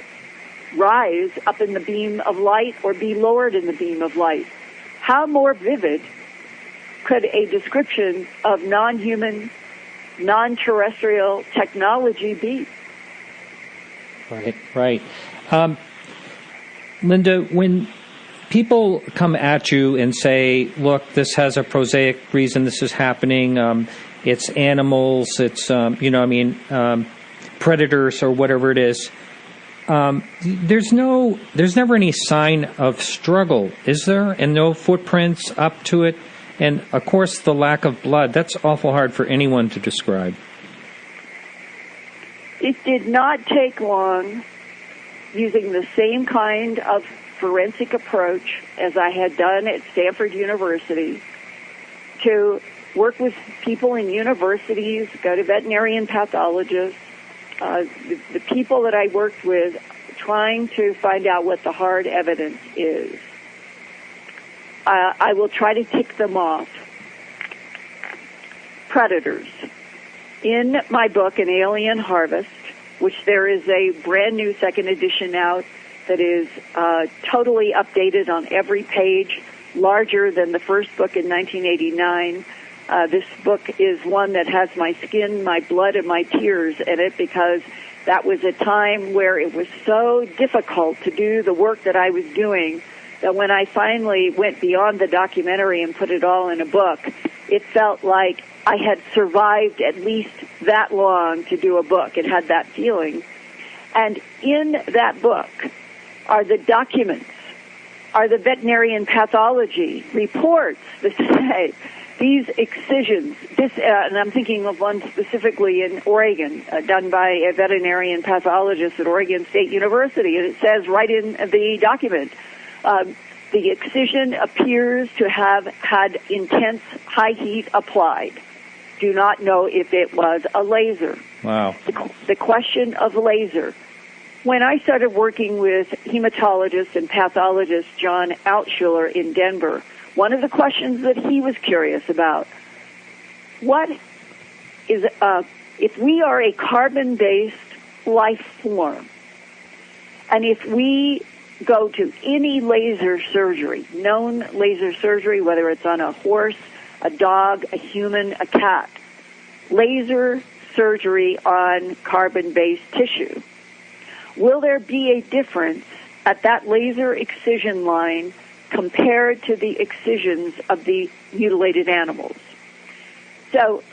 rise up in the beam of light or be lowered in the beam of light. How more vivid could a description of non-human, non-terrestrial technology be? Right. Linda, when people come at you and say, look, this has a prosaic reason this is happening, it's animals, it's, predators or whatever it is, there's never any sign of struggle, is there? And no footprints up to it? And, of course, the lack of blood, that's awful hard for anyone to describe. It did not take long, using the same kind of forensic approach as I had done at Stanford University, to work with people in universities, go to veterinarian pathologists, the people that I worked with, trying to find out what the hard evidence is. I will try to tick them off. Predators. In my book, An Alien Harvest, which there is a brand new second edition out that is totally updated on every page, larger than the first book in 1989. This book is one that has my skin, my blood, and my tears in it, because that was a time where it was so difficult to do the work that I was doing that when I finally went beyond the documentary and put it all in a book, it felt like I had survived at least that long to do a book. It had that feeling. And in that book are the documents, are the veterinarian pathology reports that say these excisions, and I'm thinking of one specifically in Oregon, done by a veterinarian pathologist at Oregon State University, and it says right in the document, the excision appears to have had intense high heat applied. Do not know if it was a laser. Wow. The question of laser. When I started working with hematologist and pathologist John Altschuler in Denver, one of the questions that he was curious about, what is, if we are a carbon-based life form, and if we go to any laser surgery, known laser surgery, whether it's on a horse, a dog, a human, a cat, laser surgery on carbon-based tissue, will there be a difference at that laser excision line compared to the excisions of the mutilated animals? So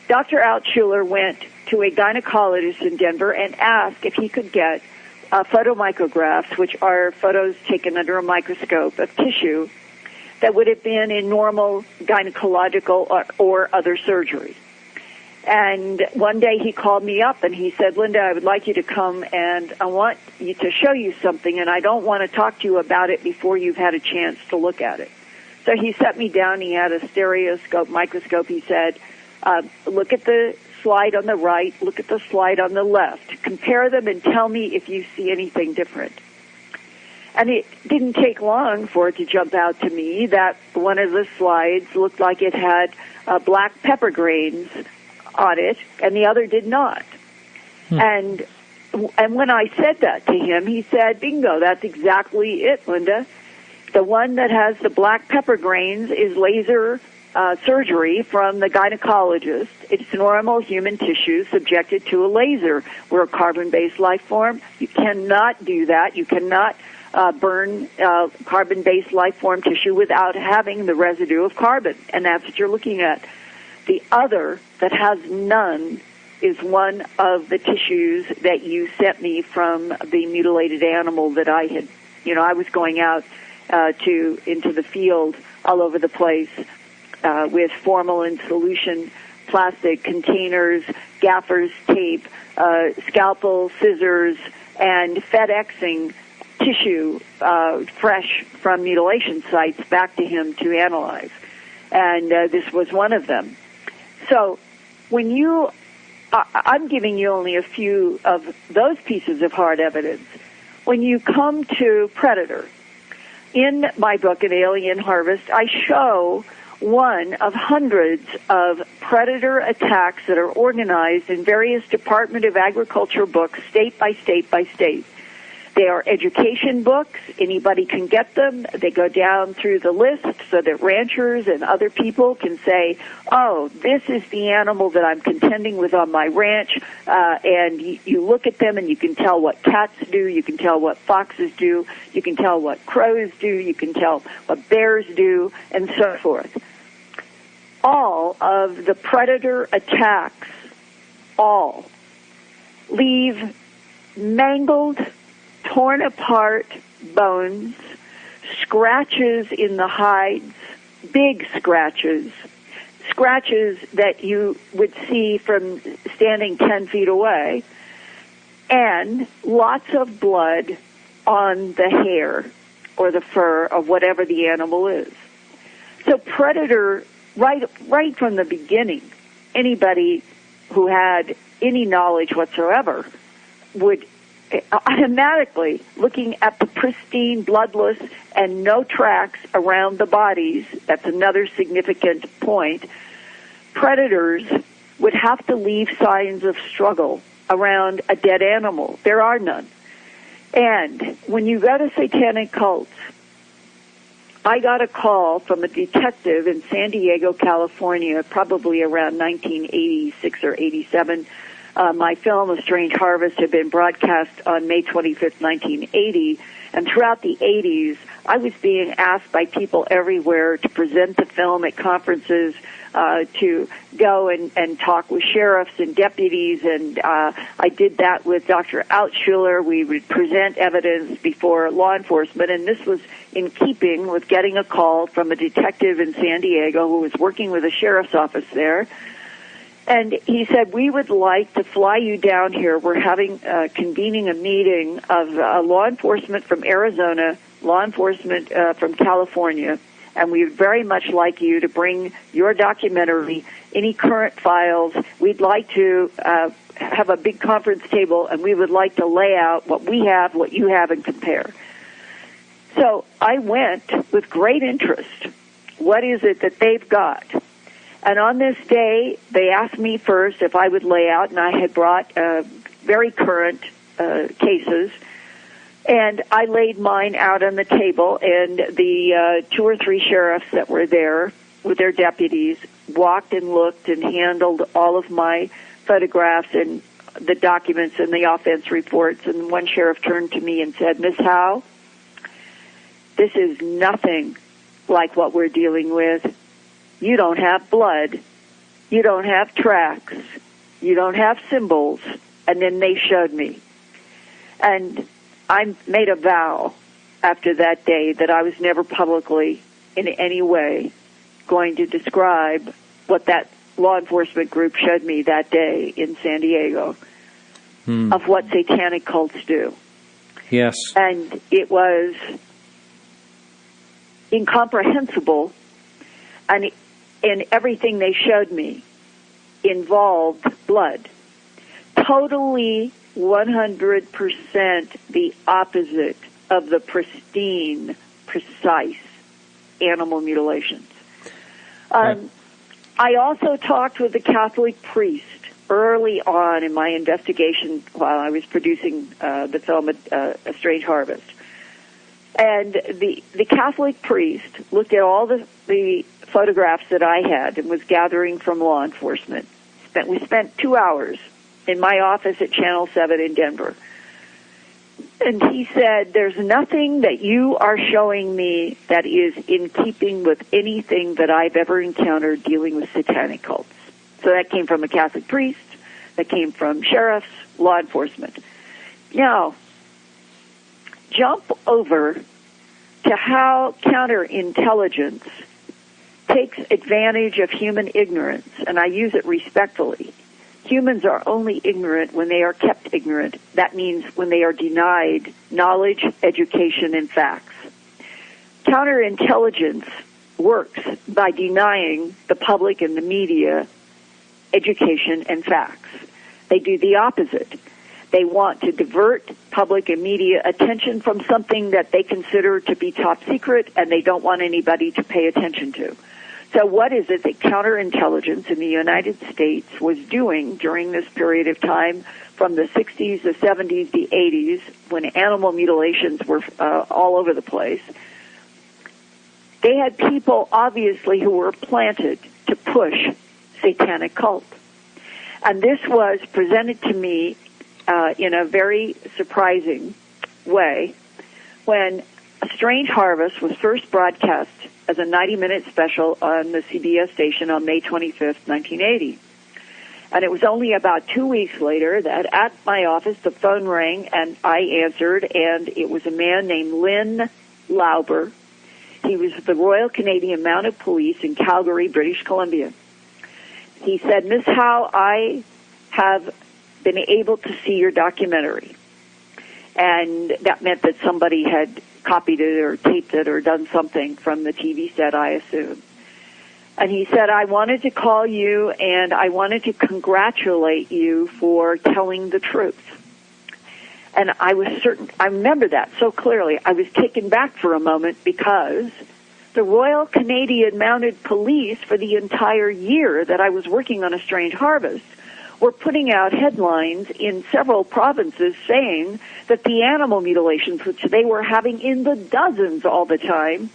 Dr. Altschuler went to a gynecologist in Denver and asked if he could get photomicrographs, which are photos taken under a microscope of tissue that would have been in normal gynecological or other surgery. And one day he called me up and he said, Linda, I would like you to come and I want you to show you something, and I don't want to talk to you about it before you've had a chance to look at it. So he set me down. He had a stereoscope microscope. He said, look at the slide on the right, look at the slide on the left. Compare them and tell me if you see anything different. And it didn't take long for it to jump out to me that one of the slides looked like it had black pepper grains on it, and the other did not. And when I said that to him, he said, bingo, that's exactly it, Linda. The one that has the black pepper grains is laser surgery from the gynecologist. It's normal human tissue subjected to a laser. We're a carbon-based life form. You cannot do that. You cannot burn carbon-based life form tissue without having the residue of carbon, and that's what you're looking at. The other that has none is one of the tissues that you sent me from the mutilated animal that I had, I was going out into the field all over the place with formalin solution, plastic containers, gaffer's tape, scalpel, scissors, and FedExing tissue fresh from mutilation sites back to him to analyze. And this was one of them. So when I'm giving you only a few of those pieces of hard evidence. When you come to Predator, in my book, An Alien Harvest, I show one of hundreds of predator attacks that are organized in various Department of Agriculture books, state by state by state. They are education books. Anybody can get them. They go down through the list so that ranchers and other people can say, oh, this is the animal that I'm contending with on my ranch. And you look at them and you can tell what cats do. You can tell what foxes do. You can tell what crows do. You can tell what bears do, and so forth. All of the predator attacks, all, leave mangled, torn apart bones, scratches in the hides, big scratches, scratches that you would see from standing 10 feet away, and lots of blood on the hair or the fur of whatever the animal is. So predator, right from the beginning, anybody who had any knowledge whatsoever would automatically, looking at the pristine, bloodless, and no tracks around the bodies, that's another significant point, predators would have to leave signs of struggle around a dead animal. There are none. And when you go to satanic cults, I got a call from a detective in San Diego, California, probably around 1986 or 87. My film, A Strange Harvest, had been broadcast on May 25th, 1980, and throughout the 80s, I was being asked by people everywhere to present the film at conferences, to go and talk with sheriffs and deputies, and I did that with Dr. Altschuler. We would present evidence before law enforcement, and this was in keeping with getting a call from a detective in San Diego who was working with a sheriff's office there. And he said, we would like to fly you down here. We're convening a meeting of law enforcement from Arizona, law enforcement from California, and we would very much like you to bring your documentary, any current files. We'd like to have a big conference table, and we would like to lay out what we have, what you have, and compare. So I went with great interest. What is it that they've got? And on this day, they asked me first if I would lay out, and I had brought very current cases, and I laid mine out on the table, and the 2 or 3 sheriffs that were there with their deputies walked and looked and handled all of my photographs and the documents and the offense reports, and one sheriff turned to me and said, Miss Howe, this is nothing like what we're dealing with. You don't have blood. You don't have tracks. You don't have symbols. And then they showed me. And I made a vow after that day that I was never publicly in any way going to describe what that law enforcement group showed me that day in San Diego of what satanic cults do. Yes. And it was incomprehensible, and everything they showed me involved blood. Totally 100% the opposite of the pristine, precise animal mutilations. I also talked with the Catholic priest early on in my investigation while I was producing the film A Strange Harvest. And the Catholic priest looked at all the photographs that I had and was gathering from law enforcement. We spent 2 hours in my office at Channel 7 in Denver. And he said, there's nothing that you are showing me that is in keeping with anything that I've ever encountered dealing with satanic cults. So that came from a Catholic priest, that came from sheriffs, law enforcement. Now, jump over to how counterintelligence takes advantage of human ignorance, and I use it respectfully. Humans are only ignorant when they are kept ignorant. That means when they are denied knowledge, education, and facts. Counterintelligence works by denying the public and the media education and facts. They do the opposite. They want to divert public and media attention from something that they consider to be top secret and they don't want anybody to pay attention to. So what is it that counterintelligence in the United States was doing during this period of time from the 60s, the 70s, the 80s, when animal mutilations were all over the place? They had people, obviously, who were planted to push satanic cult. And this was presented to me in a very surprising way when A Strange Harvest was first broadcast as a 90-minute special on the CBS station on May 25th, 1980. And it was only about 2 weeks later that at my office the phone rang and I answered, and it was a man named Lynn Lauber. He was with the Royal Canadian Mounted Police in Calgary, British Columbia. He said, Miss Howe, I have been able to see your documentary. And that meant that somebody had copied it or taped it or done something from the TV set, I assume. And he said, I wanted to call you and I wanted to congratulate you for telling the truth. And I was certain, I remember that so clearly. I was taken back for a moment because the Royal Canadian Mounted Police, for the entire year that I was working on A Strange Harvest, were putting out headlines in several provinces saying that the animal mutilations, which they were having in the dozens all the time,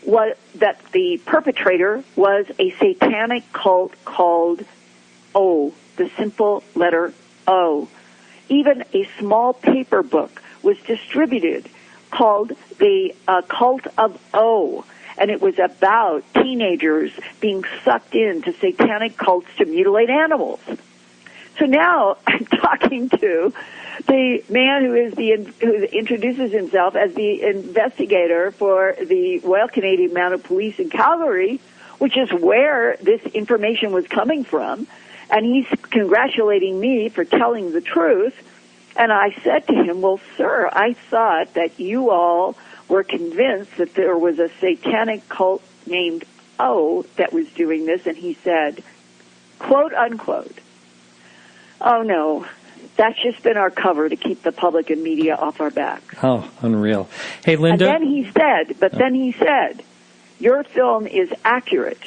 was that the perpetrator was a satanic cult called O, the simple letter O. Even a small paper book was distributed called The Cult of O, and it was about teenagers being sucked into satanic cults to mutilate animals. So now I'm talking to the man who introduces himself as the investigator for the Royal Canadian Mounted Police in Calgary, which is where this information was coming from, and he's congratulating me for telling the truth. And I said to him, well, sir, I thought that you all were convinced that there was a satanic cult named O that was doing this, and he said, quote, unquote, oh, no, that's just been our cover to keep the public and media off our backs. Oh, unreal. Hey, Linda. And then he said, your film is accurate.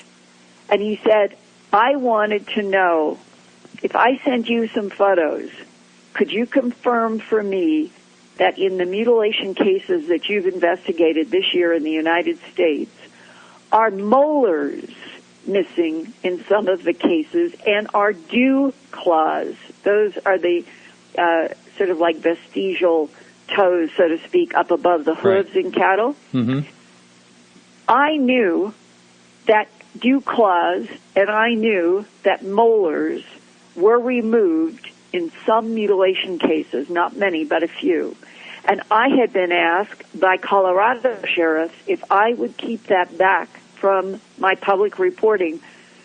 And he said, I wanted to know, if I send you some photos, could you confirm for me that in the mutilation cases that you've investigated this year in the United States, are molars missing in some of the cases, and are dew claws? Those are the sort of like vestigial toes, so to speak, up above the hooves in cattle. Mm-hmm. I knew that dew claws, and I knew that molars were removed in some mutilation cases, not many, but a few. And I had been asked by Colorado sheriffs if I would keep that back from my public reporting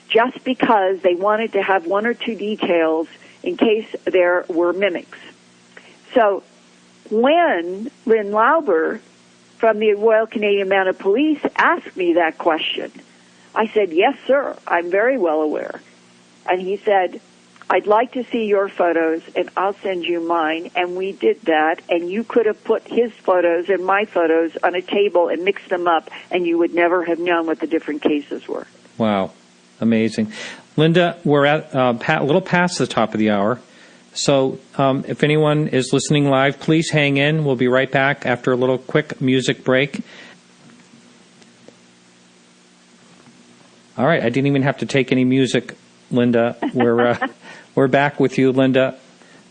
just because they wanted to have one or two details in case there were mimics. So when Lynn Lauber from the Royal Canadian Mounted Police asked me that question, I said, yes, sir, I'm very well aware. And he said, I'd like to see your photos, and I'll send you mine. And we did that, and you could have put his photos and my photos on a table and mixed them up, and you would never have known what the different cases were. Wow. Amazing. Linda, we're at a little past the top of the hour. So if anyone is listening live, please hang in. We'll be right back after a little quick music break. All right. I didn't even have to take any music, Linda. We're back with you, Linda.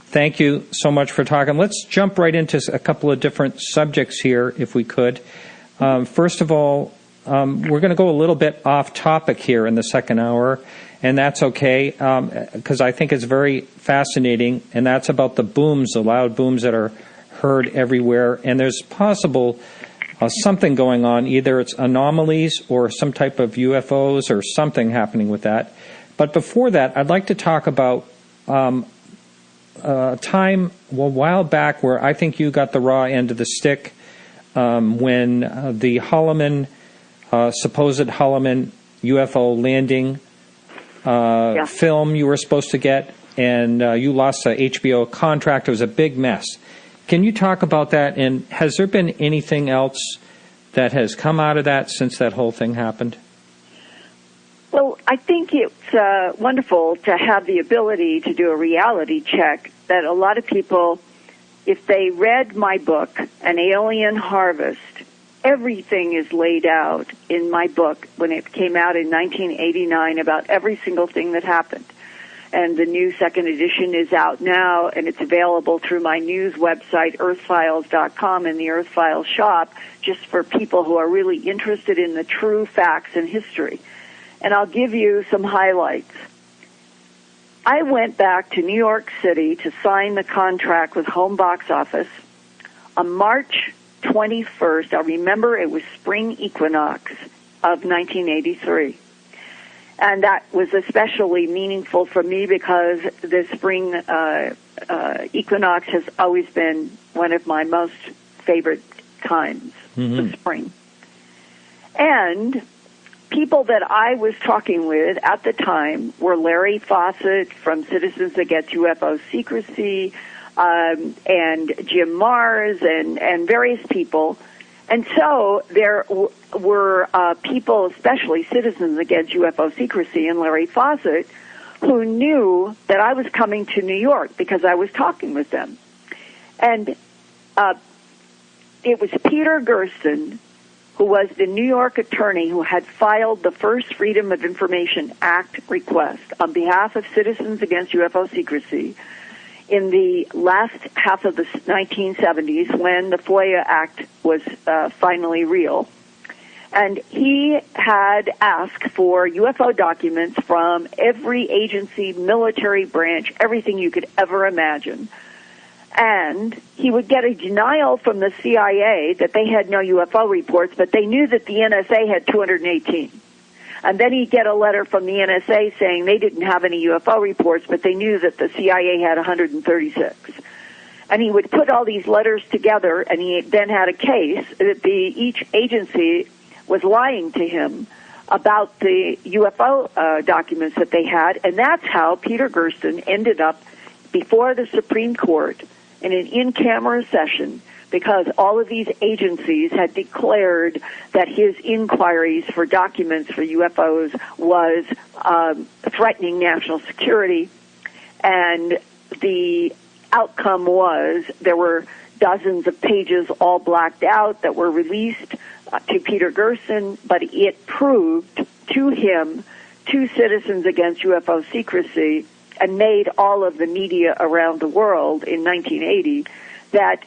Thank you so much for talking. Let's jump right into a couple of different subjects here, if we could. First of all, we're going to go a little bit off topic here in the second hour, and that's okay, because I think it's very fascinating, and that's about the booms, the loud booms that are heard everywhere, and there's possible something going on. Either it's anomalies or some type of UFOs or something happening with that. But before that, I'd like to talk about a time a while back where I think you got the raw end of the stick when the Holloman, supposed Holloman UFO landing film you were supposed to get, and you lost a HBO contract. It was a big mess. Can you talk about that, and has there been anything else that has come out of that since that whole thing happened? Well, I think it's wonderful to have the ability to do a reality check that a lot of people, if they read my book, An Alien Harvest, everything is laid out in my book when it came out in 1989 about every single thing that happened. And the new second edition is out now, and it's available through my news website, earthfiles.com, in the Earthfiles shop, just for people who are really interested in the true facts and history. And I'll give you some highlights. I went back to New York City to sign the contract with Home Box Office on March 21st. I remember it was spring equinox of 1983. And that was especially meaningful for me because the spring equinox has always been one of my most favorite times, the spring. And people that I was talking with at the time were Larry Fawcett from Citizens Against UFO Secrecy, and Jim Mars, and various people. And so there were people, especially Citizens Against UFO Secrecy and Larry Fawcett, who knew that I was coming to New York because I was talking with them. And it was Peter Gersten, who was the New York attorney who had filed the first Freedom of Information Act request on behalf of Citizens Against UFO Secrecy in the last half of the 1970s when the FOIA Act was finally real. And he had asked for UFO documents from every agency, military branch, everything you could ever imagine. And he would get a denial from the CIA that they had no UFO reports, but they knew that the NSA had 218. And then he'd get a letter from the NSA saying they didn't have any UFO reports, but they knew that the CIA had 136. And he would put all these letters together, and he then had a case that each agency was lying to him about the UFO documents that they had. And that's how Peter Gersten ended up before the Supreme Court in an in-camera session, because all of these agencies had declared that his inquiries for documents for UFOs was threatening national security. And the outcome was there were dozens of pages all blacked out that were released to Peter Gersten, but it proved to him, to Citizens Against UFO Secrecy, and made all of the media around the world in 1980 that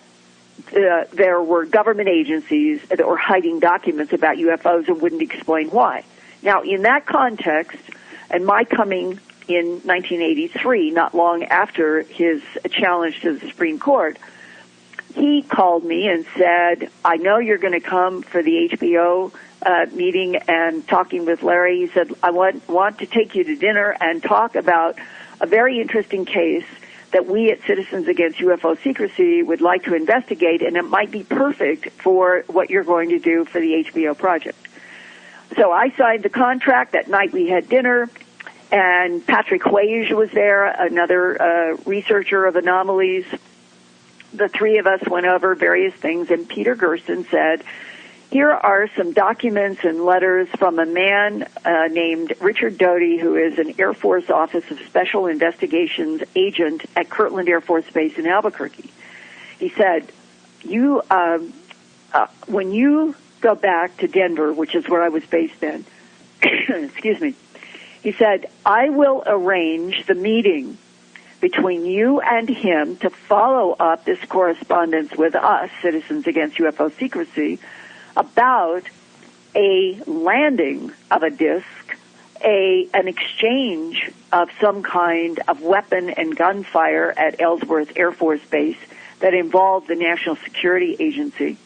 there were government agencies that were hiding documents about UFOs and wouldn't explain why. Now, in that context, and my coming in 1983, not long after his challenge to the Supreme Court, he called me and said, I know you're going to come for the HBO meeting and talking with Larry. He said, I want to take you to dinner and talk about a very interesting case that we at Citizens Against UFO Secrecy would like to investigate, and it might be perfect for what you're going to do for the HBO project. So I signed the contract. That night we had dinner. And Patrick Wage was there, another researcher of anomalies. The three of us went over various things, and Peter Gersten said, here are some documents and letters from a man named Richard Doty, who is an Air Force Office of Special Investigations agent at Kirtland Air Force Base in Albuquerque. He said, when you go back to Denver, which is where I was based then, excuse me, he said, I will arrange the meeting between you and him to follow up this correspondence with us, Citizens Against UFO Secrecy, about a landing of a disc, an exchange of some kind of weapon and gunfire at Ellsworth Air Force Base that involved the National Security Agency.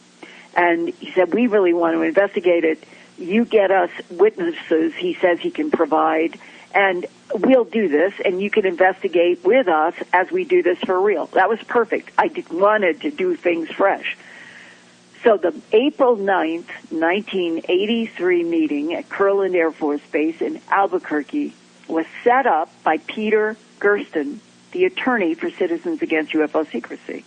And he said, we really want to investigate it. You get us witnesses he says he can provide, and we'll do this, and you can investigate with us as we do this for real. That was perfect. I wanted to do things fresh. So the April 9th, 1983 meeting at Kirtland Air Force Base in Albuquerque was set up by Peter Gersten, the attorney for Citizens Against UFO Secrecy.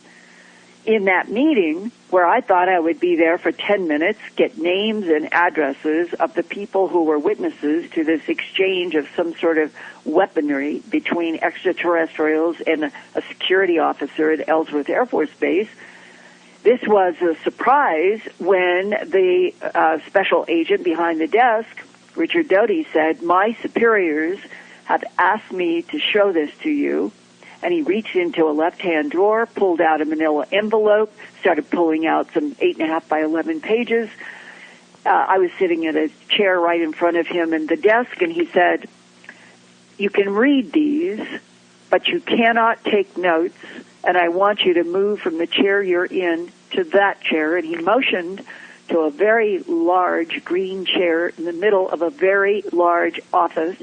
In that meeting, where I thought I would be there for 10 minutes, get names and addresses of the people who were witnesses to this exchange of some sort of weaponry between extraterrestrials and a security officer at Ellsworth Air Force Base, this was a surprise when the special agent behind the desk, Richard Doty, said, my superiors have asked me to show this to you. And he reached into a left-hand drawer, pulled out a manila envelope, started pulling out some 8.5 by 11 pages. I was sitting in a chair right in front of him and the desk, and he said, you can read these, but you cannot take notes, and I want you to move from the chair you're in to that chair. And he motioned to a very large green chair in the middle of a very large office.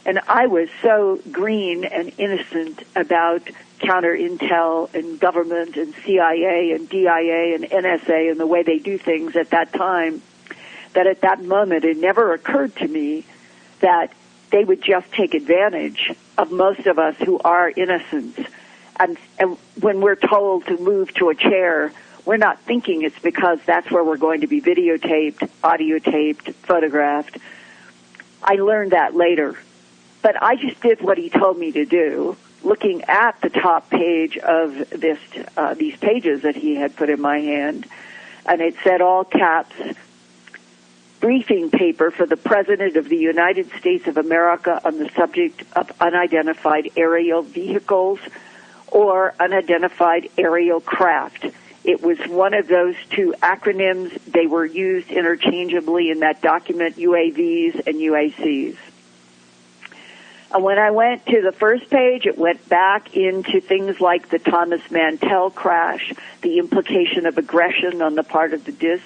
And I was so green and innocent about counter-intel and government and CIA and DIA and NSA and the way they do things at that time, that at that moment it never occurred to me that they would just take advantage of most of us who are innocent. And when we're told to move to a chair, we're not thinking it's because that's where we're going to be videotaped, audio-taped, photographed. I learned that later. But I just did what he told me to do, looking at the top page of these pages that he had put in my hand, and it said all caps, briefing paper for the President of the United States of America on the subject of unidentified aerial vehicles or unidentified aerial craft. It was one of those two acronyms. They were used interchangeably in that document, UAVs and UACs. And when I went to the first page, it went back into things like the Thomas Mantell crash, the implication of aggression on the part of the disc,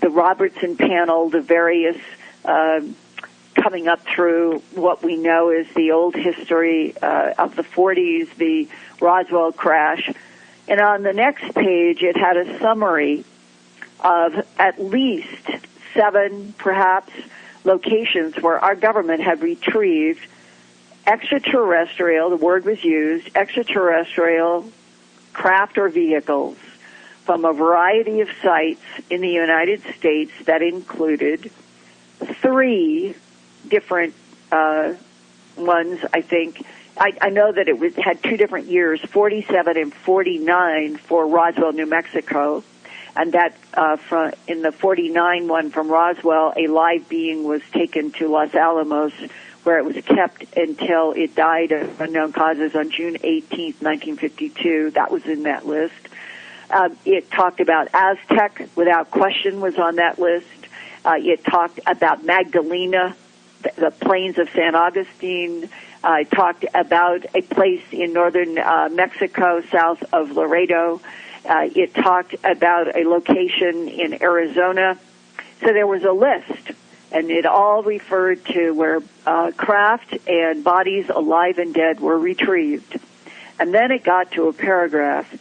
the Robertson panel, the various coming up through what we know is the old history of the 40s, the Roswell crash. And on the next page, it had a summary of at least 7, perhaps, locations where our government had retrieved extraterrestrial, the word was used, extraterrestrial craft or vehicles from a variety of sites in the United States that included 3 different ones, I think. I know that it had 2 different years, 47 and 49 for Roswell, New Mexico, and that in the 49 one from Roswell, a live being was taken to Los Alamos, where it was kept until it died of unknown causes on June 18th, 1952. That was in that list. It talked about Aztec, without question, was on that list. It talked about Magdalena, the plains of San Augustine. It talked about a place in northern Mexico, south of Laredo. It talked about a location in Arizona. So there was a list. And it all referred to where craft and bodies, alive and dead, were retrieved. And then it got to a paragraph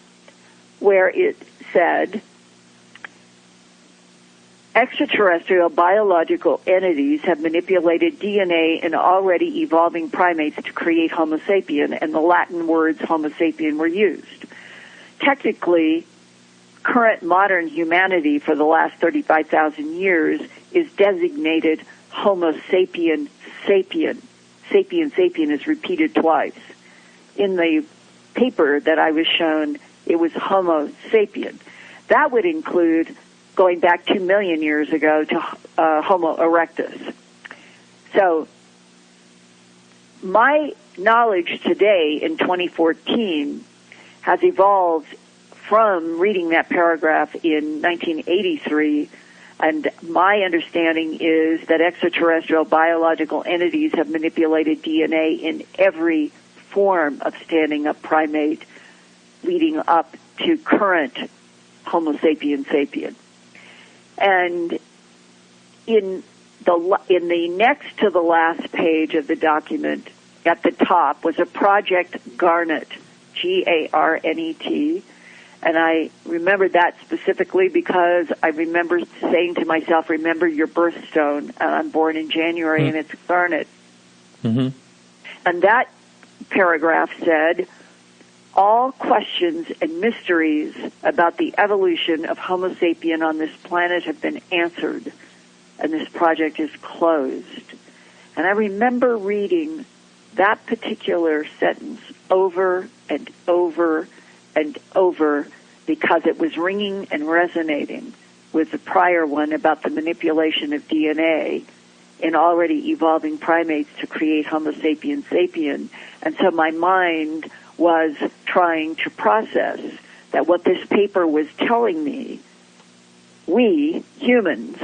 where it said, extraterrestrial biological entities have manipulated DNA in already evolving primates to create Homo sapien, and the Latin words Homo sapien were used. Technically, current modern humanity for the last 35,000 years is designated Homo sapien sapien. Sapien sapien is repeated twice. In the paper that I was shown, it was Homo sapien. That would include going back 2 million years ago to Homo erectus. So my knowledge today in 2014 has evolved from reading that paragraph in 1983, and my understanding is that extraterrestrial biological entities have manipulated DNA in every form of standing up primate leading up to current Homo sapien sapien. And in the next to the last page of the document, at the top, was a Project Garnet, Garnet, and I remembered that specifically because I remember saying to myself, remember your birthstone, and I'm born in January, and it's Garnet. Mm-hmm. And that paragraph said, all questions and mysteries about the evolution of Homo sapien on this planet have been answered, and this project is closed. And I remember reading that particular sentence over and over and over because it was ringing and resonating with the prior one about the manipulation of DNA in already evolving primates to create Homo sapien sapien. And so my mind was trying to process that what this paper was telling me, we, humans,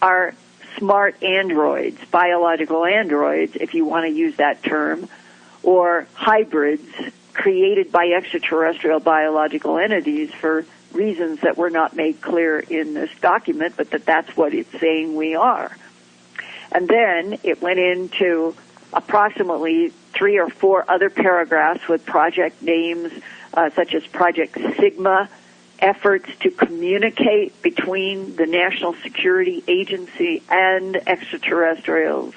are smart androids, biological androids, if you want to use that term, or hybrids created by extraterrestrial biological entities for reasons that were not made clear in this document, but that's what it's saying we are. And then it went into approximately 3 or 4 other paragraphs with project names, such as Project Sigma, efforts to communicate between the National Security Agency and extraterrestrials,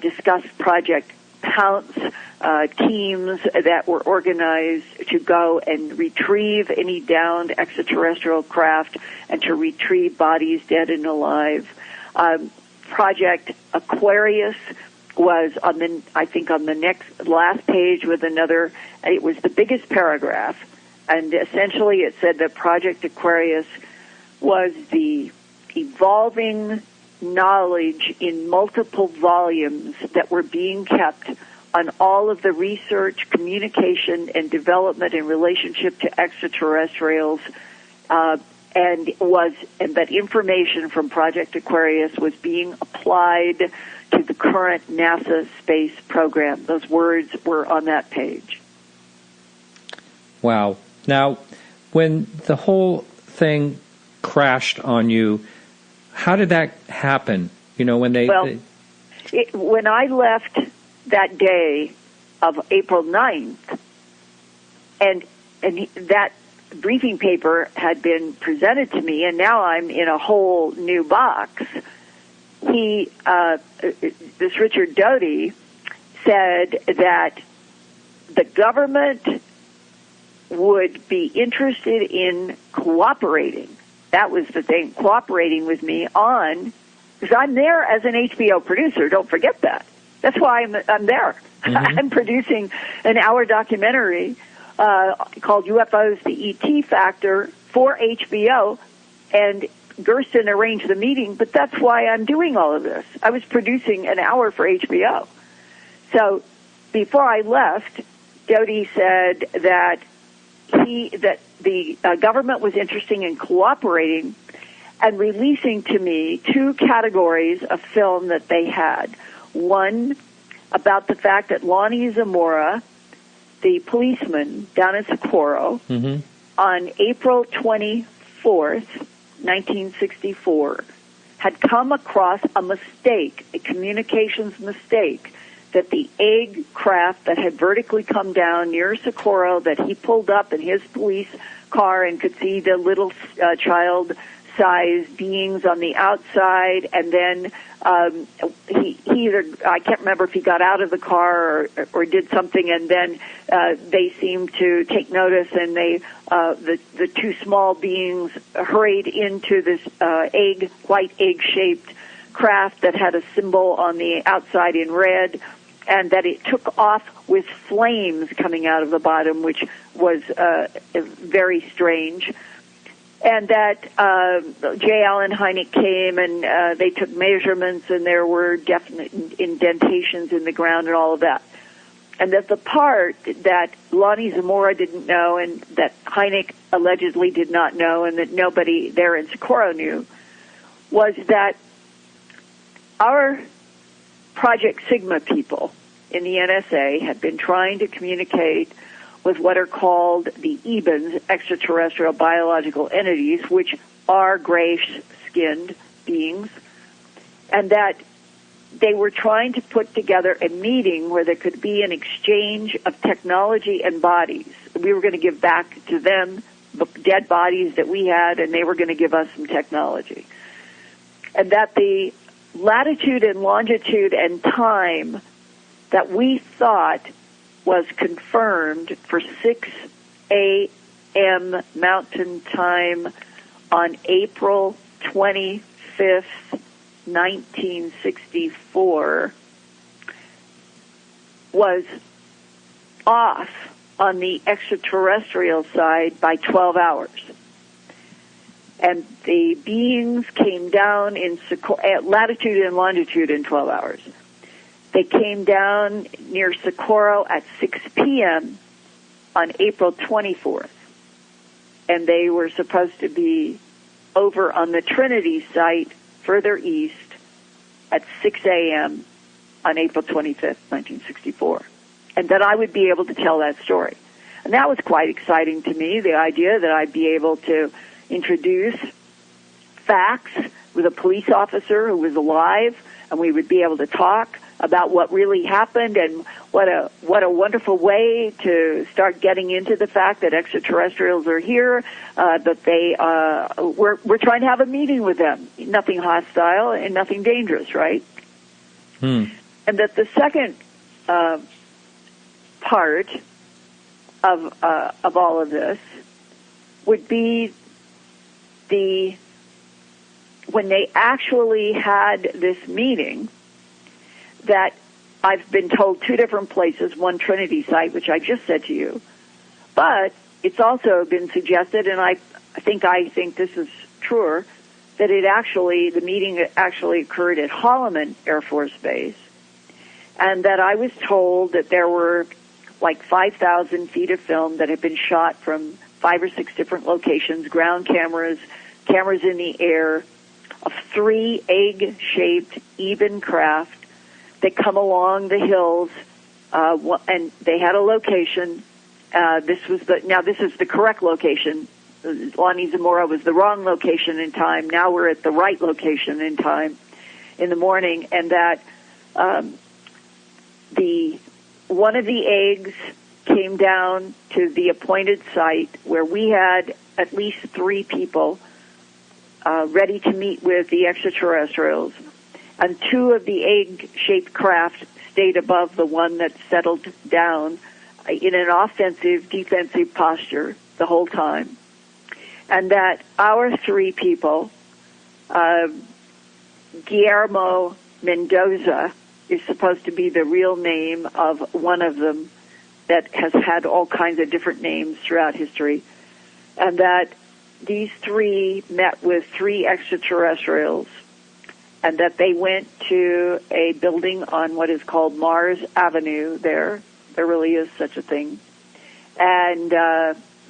discussed Project Pounce, teams that were organized to go and retrieve any downed extraterrestrial craft and to retrieve bodies dead and alive. Project Aquarius was on the last page with another. It was the biggest paragraph, and essentially it said that Project Aquarius was the evolving knowledge in multiple volumes that were being kept on all of the research, communication, and development in relationship to extraterrestrials, and that information from Project Aquarius was being applied to the current NASA space program. Those words were on that page. Wow. Now, when the whole thing crashed on you, how did that happen? You know, when when I left that day of April 9th, and that briefing paper had been presented to me, and now I'm in a whole new box. This Richard Doty said that the government would be interested in cooperating. That was the thing, cooperating with me because I'm there as an HBO producer. Don't forget that. That's why I'm there. Mm-hmm. I'm producing an hour documentary called UFOs, the ET Factor for HBO, and Gersten arranged the meeting, but that's why I'm doing all of this. I was producing an hour for HBO. So before I left, Doty said that the government was interested in cooperating and releasing to me 2 categories of film that they had. One, about the fact that Lonnie Zamora, the policeman down in Socorro, mm-hmm. on April 24th, 1964, had come across a mistake, a communications mistake, that the egg craft that had vertically come down near Socorro, that he pulled up in his police car and could see the little child human-sized beings on the outside, and then he either, I can't remember if he got out of the car or did something, and then they seemed to take notice, and they the two small beings hurried into this white egg-shaped craft that had a symbol on the outside in red, and that it took off with flames coming out of the bottom, which was very strange. And that J. Allen Hynek came, and they took measurements, and there were definite indentations in the ground and all of that. And that the part that Lonnie Zamora didn't know, and that Hynek allegedly did not know, and that nobody there in Socorro knew, was that our Project Sigma people in the NSA had been trying to communicate with what are called the EBINs, extraterrestrial biological entities, which are grayish-skinned beings, and that they were trying to put together a meeting where there could be an exchange of technology and bodies. We were going to give back to them the dead bodies that we had, and they were going to give us some technology. And that the latitude and longitude and time that we thought was confirmed for 6 a.m. Mountain Time on April 25th, 1964, was off on the extraterrestrial side by 12 hours. And the beings came down in latitude and longitude in 12 hours. They came down near Socorro at 6 p.m. on April 24th. And they were supposed to be over on the Trinity site further east at 6 a.m. on April 25th, 1964. And that I would be able to tell that story. And that was quite exciting to me, the idea that I'd be able to introduce facts with a police officer who was alive, and we would be able to talk about what really happened, and what a wonderful way to start getting into the fact that extraterrestrials are here, that they we're trying to have a meeting with them. Nothing hostile and nothing dangerous, right? And that the second part of all of this would be when they actually had this meeting, that I've been told 2 different places, one Trinity site, which I just said to you, but it's also been suggested, and I think this is truer, that the meeting actually occurred at Holloman Air Force Base, and that I was told that there were like 5,000 feet of film that had been shot from 5 or 6 different locations, ground cameras, cameras in the air, of 3 egg-shaped EBIN craft that come along the hills, and they had a location. This is the correct location. Lonnie Zamora was the wrong location in time. Now we're at the right location in time in the morning, and that one of the eggs came down to the appointed site where we had at least 3 people ready to meet with the extraterrestrials, and 2 of the egg-shaped craft stayed above the one that settled down in an offensive-defensive posture the whole time. And that our 3 people, Guillermo Mendoza is supposed to be the real name of one of them that has had all kinds of different names throughout history, and that these 3 met with 3 extraterrestrials, and that they went to a building on what is called Mars Avenue there. There really is such a thing. And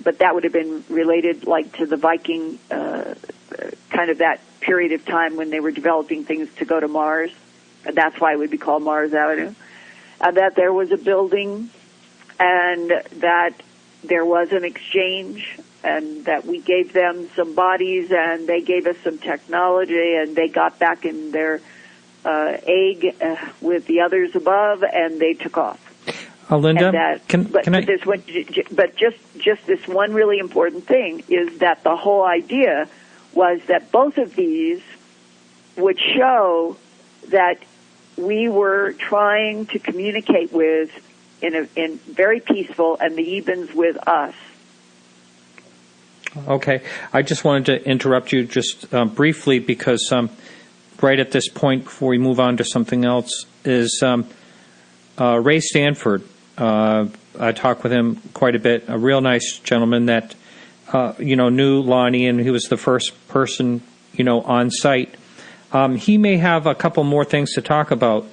but that would have been related like to the Viking, kind of that period of time when they were developing things to go to Mars. And that's why it would be called Mars Avenue. And that there was a building, and that there was an exchange, and that we gave them some bodies, and they gave us some technology, and they got back in their egg with the others above, and they took off. Linda, just this one really important thing is that the whole idea was that both of these would show that we were trying to communicate with in very peaceful, and the Ebens with us. Okay. I just wanted to interrupt you just briefly because right at this point, before we move on to something else, is Ray Stanford. I talked with him quite a bit, a real nice gentleman that, knew Lonnie, and he was the first person, on site. He may have a couple more things to talk about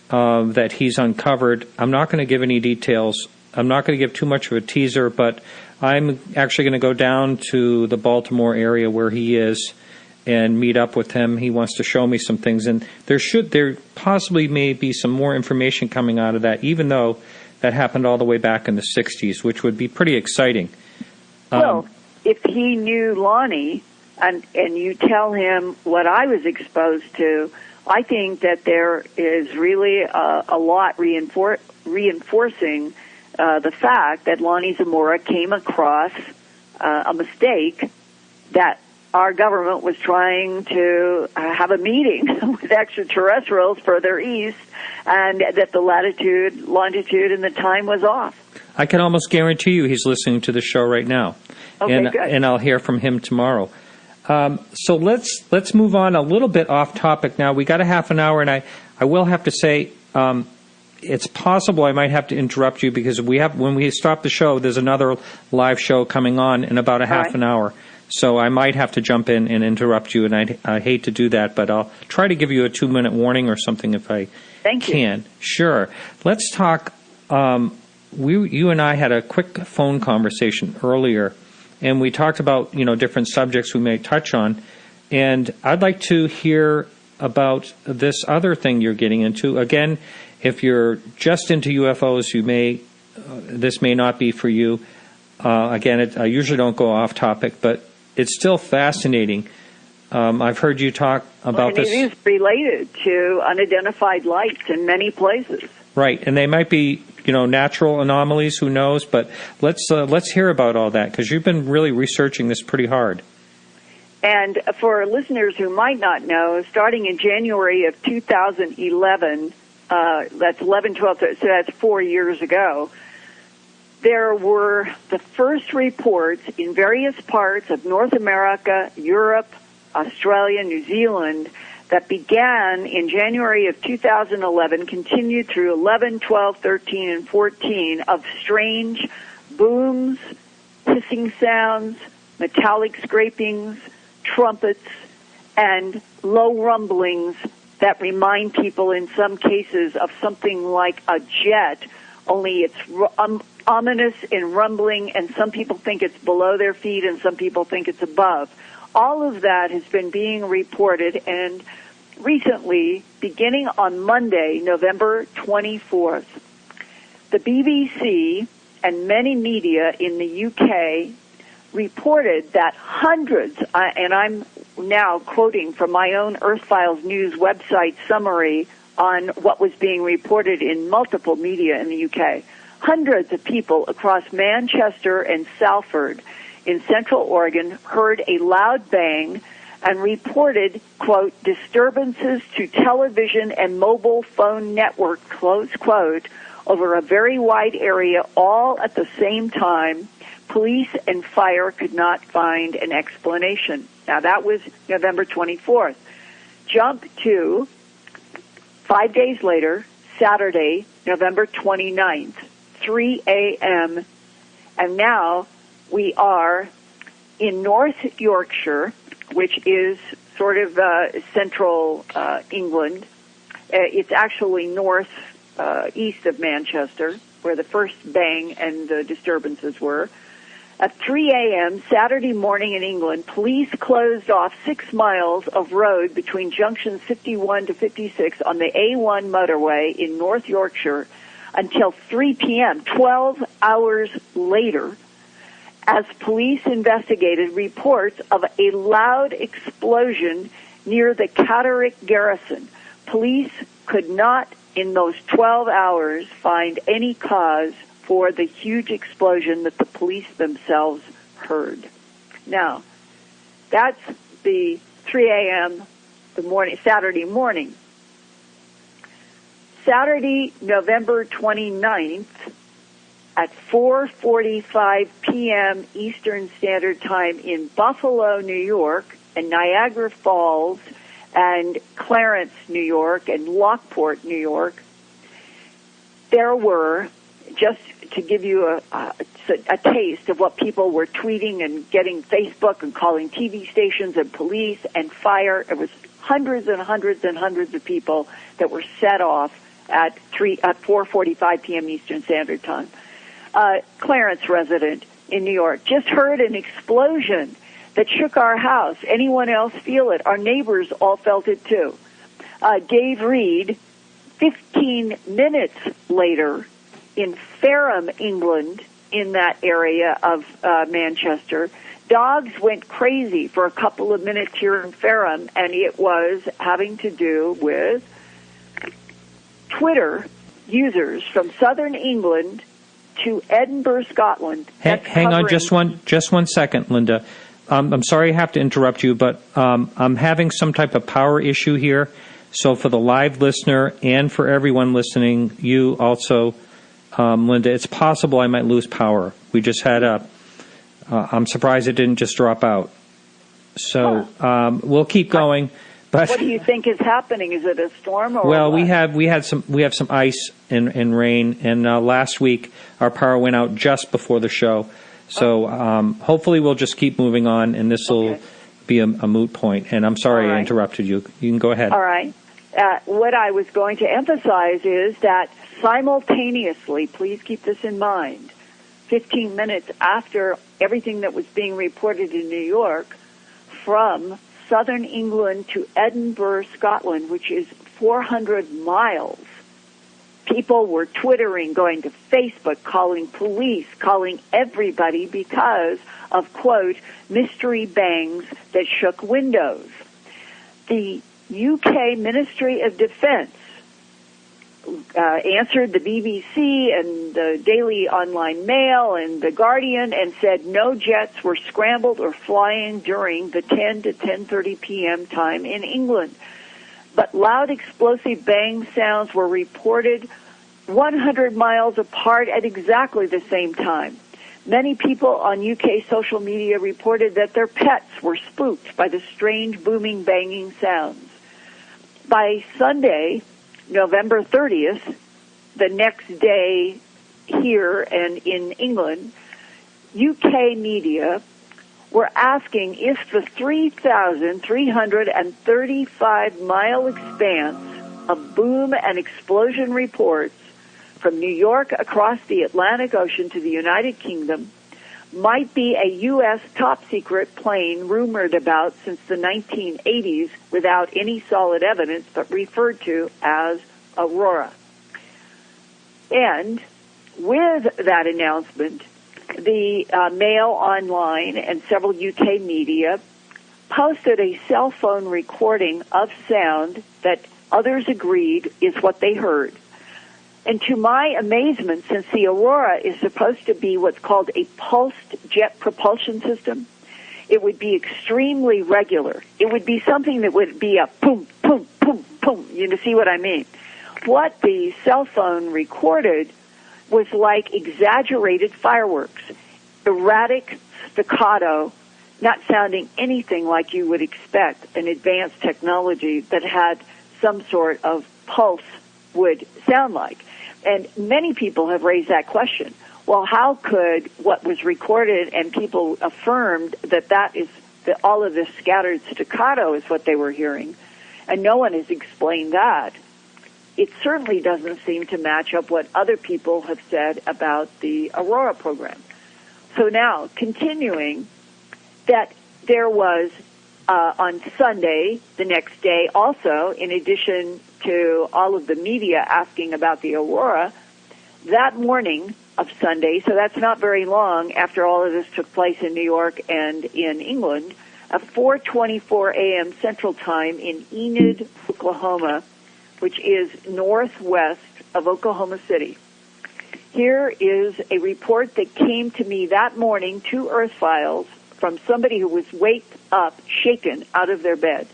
that he's uncovered. I'm not going to give any details. I'm not going to give too much of a teaser, but I'm actually going to go down to the Baltimore area where he is and meet up with him. He wants to show me some things, and there possibly may be some more information coming out of that, even though that happened all the way back in the 60s, which would be pretty exciting. Well, if he knew Lonnie and you tell him what I was exposed to, I think that there is really a lot reinforcing the fact that Lonnie Zamora came across a mistake that our government was trying to have a meeting with extraterrestrials further east, and that the latitude, longitude, and the time was off. I can almost guarantee you he's listening to the show right now. Okay, good. And I'll hear from him tomorrow. So let's move on a little bit off topic now. We got a half an hour, and I will have to say it's possible I might have to interrupt you because when we stop the show, there's another live show coming on in about a half an hour. So I might have to jump in and interrupt you, and I hate to do that, but I'll try to give you a 2-minute warning or something if I can. Sure. Let's talk. You and I had a quick phone conversation earlier, and we talked about different subjects we may touch on, and I'd like to hear about this other thing you're getting into. Again, if you're just into UFOs, this may not be for you. Again, I usually don't go off topic, but it's still fascinating. I've heard you talk about this. It is related to unidentified lights in many places. Right, and they might be, natural anomalies. Who knows? But let's hear about all that because you've been really researching this pretty hard. And for listeners who might not know, starting in January of 2011, that's 11, 12, so that's 4 years ago. There were the first reports in various parts of North America, Europe, Australia, New Zealand that began in January of 2011, continued through 11, 12, 13, and 14 of strange booms, hissing sounds, metallic scrapings, trumpets, and low rumblings that remind people in some cases of something like a jet, only it's ominous and rumbling, and some people think it's below their feet and some people think it's above. All of that has been being reported, and recently, beginning on Monday, November 24th, the BBC and many media in the UK reported that hundreds, and I'm now quoting from my own Earth Files News website summary on what was being reported in multiple media in the UK, hundreds of people across Manchester and Salford in Central Oregon heard a loud bang and reported, quote, disturbances to television and mobile phone network, close quote, over a very wide area all at the same time. Police and fire could not find an explanation. Now, that was November 24th. Jump to 5 days later, Saturday, November 29th, 3 a.m., and now we are in North Yorkshire, which is sort of central England. It's actually east of Manchester, where the first bang and the disturbances were. At 3 a.m. Saturday morning in England, police closed off 6 miles of road between junctions 51 to 56 on the A1 motorway in North Yorkshire until 3 p.m., 12 hours later, as police investigated reports of a loud explosion near the Catterick garrison. Police could not, in those 12 hours, find any cause for the huge explosion that the police themselves heard. Now, that's be 3 a.m. Saturday morning. Saturday, November 29th at 4:45 p.m. Eastern Standard Time in Buffalo, New York, and Niagara Falls, and Clarence, New York, and Lockport, New York, there were, just to give you a taste of what people were tweeting and getting Facebook and calling TV stations and police and fire, it was hundreds and hundreds and hundreds of people that were set off at 4:45 p.m. Eastern Standard Time. Clarence resident in New York just heard an explosion that shook our house. Anyone else feel it? Our neighbors all felt it too. Dave Reed, 15 minutes later, in Fareham, England, in that area of Manchester, dogs went crazy for a couple of minutes here in Fareham, and it was having to do with Twitter users from southern England to Edinburgh, Scotland. Hang on just one second, Linda. I'm sorry I have to interrupt you, but I'm having some type of power issue here. So for the live listener and for everyone listening, you also, Linda, it's possible I might lose power. We just had I'm surprised it didn't just drop out. So we'll keep going. But what do you think is happening? Is it a storm or well, what? we have some ice and rain, and last week our power went out just before the show. So hopefully we'll just keep moving on, and this will be a moot point. And I'm sorry I interrupted you. You can go ahead. All right. What I was going to emphasize is that simultaneously, please keep this in mind, 15 minutes after everything that was being reported in New York, from southern England to Edinburgh, Scotland, which is 400 miles, people were twittering, going to Facebook, calling police, calling everybody because of, quote, mystery bangs that shook windows. The UK Ministry of Defense answered the BBC and the Daily Online Mail and the Guardian and said no jets were scrambled or flying during the 10 to 10:30 p.m. time in England. But loud explosive bang sounds were reported 100 miles apart at exactly the same time. Many people on UK social media reported that their pets were spooked by the strange booming banging sounds. By Sunday, November 30th, the next day here and in England, UK media were asking if the 3,335-mile expanse of boom and explosion reports from New York across the Atlantic Ocean to the United Kingdom might be a U.S. top-secret plane rumored about since the 1980s without any solid evidence, but referred to as Aurora. And with that announcement, the Mail Online and several UK media posted a cell phone recording of sound that others agreed is what they heard. And to my amazement, since the Aurora is supposed to be what's called a pulsed jet propulsion system, it would be extremely regular. It would be something that would be a boom, boom, boom, boom. You see what I mean? What the cell phone recorded was like exaggerated fireworks, erratic staccato, not sounding anything like you would expect an advanced technology that had some sort of pulse would sound like. And many people have raised that question. Well, how could what was recorded and people affirmed that all of this scattered staccato is what they were hearing, and no one has explained that. It certainly doesn't seem to match up what other people have said about the Aurora program. So now, continuing, that there was on Sunday, the next day, also, in addition to all of the media asking about the Aurora, that morning of Sunday, so that's not very long after all of this took place in New York and in England, at 4:24 a.m. Central Time in Enid, Oklahoma, which is northwest of Oklahoma City. Here is a report that came to me that morning, to Earth Files, from somebody who was waked up, shaken out of their bed.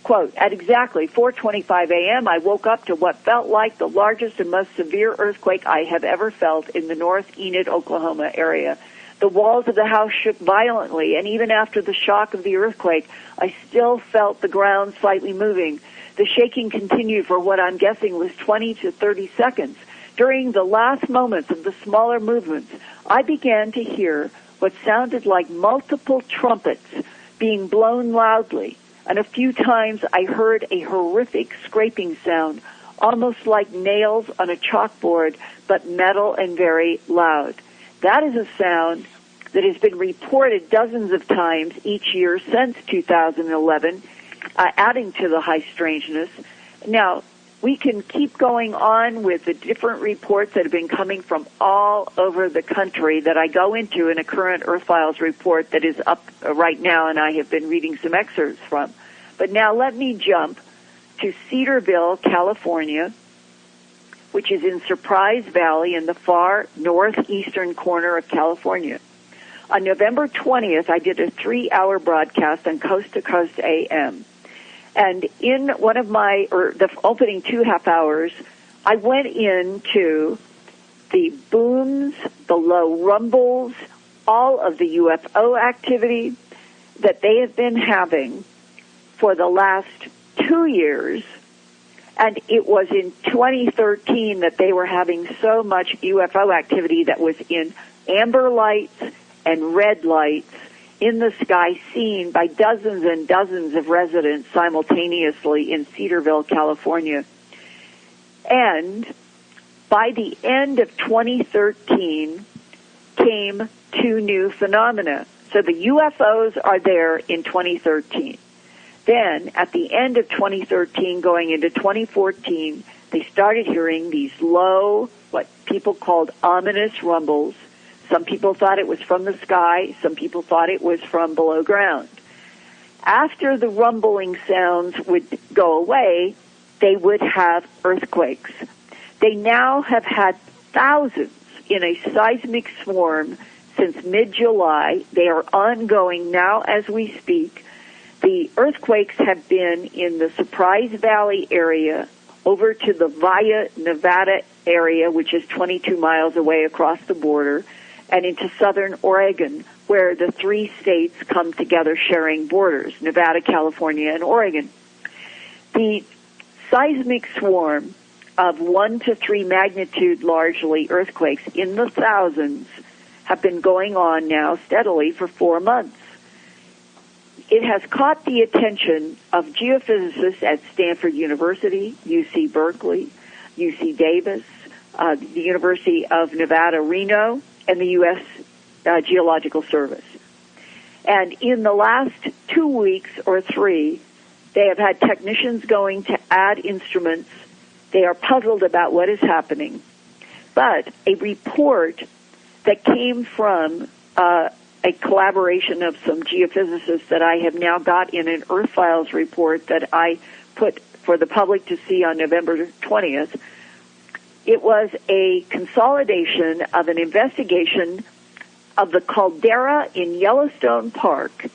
Quote, at exactly 4:25 a.m., I woke up to what felt like the largest and most severe earthquake I have ever felt in the North Enid, Oklahoma area. The walls of the house shook violently, and even after the shock of the earthquake, I still felt the ground slightly moving. The shaking continued for what I'm guessing was 20 to 30 seconds. During the last moments of the smaller movements, I began to hear what sounded like multiple trumpets being blown loudly, and a few times I heard a horrific scraping sound, almost like nails on a chalkboard, but metal and very loud. That is a sound that has been reported dozens of times each year since 2011, adding to the high strangeness. Now, we can keep going on with the different reports that have been coming from all over the country that I go into in a current Earth Files report that is up right now, and I have been reading some excerpts from. But now let me jump to Cedarville, California, which is in Surprise Valley in the far northeastern corner of California. On November 20th, I did a 3-hour broadcast on Coast to Coast AM. And in one of the opening 2.5 hours, I went into the booms, the low rumbles, all of the UFO activity that they have been having for the last 2 years. And it was in 2013 that they were having so much UFO activity that was in amber lights and red lights in the sky, seen by dozens and dozens of residents simultaneously in Cedarville, California. And by the end of 2013 came 2 new phenomena. So the UFOs are there in 2013. Then, at the end of 2013, going into 2014, they started hearing these low, what people called ominous rumbles. Some people thought it was from the sky. Some people thought it was from below ground. After the rumbling sounds would go away, they would have earthquakes. They now have had thousands in a seismic swarm since mid-July. They are ongoing now as we speak. The earthquakes have been in the Surprise Valley area over to the Via Nevada area, which is 22 miles away across the border, and into southern Oregon, where the 3 states come together sharing borders, Nevada, California, and Oregon. The seismic swarm of 1 to 3 magnitude, largely earthquakes in the thousands, have been going on now steadily for 4 months. It has caught the attention of geophysicists at Stanford University, UC Berkeley, UC Davis, the University of Nevada, Reno, and the U.S. Geological Service. And in the last 2 weeks or 3, they have had technicians going to add instruments. They are puzzled about what is happening. But a report that came from a collaboration of some geophysicists that I have now got in an Earth Files report that I put for the public to see on November 20th, it was a consolidation of an investigation of the caldera in Yellowstone Park,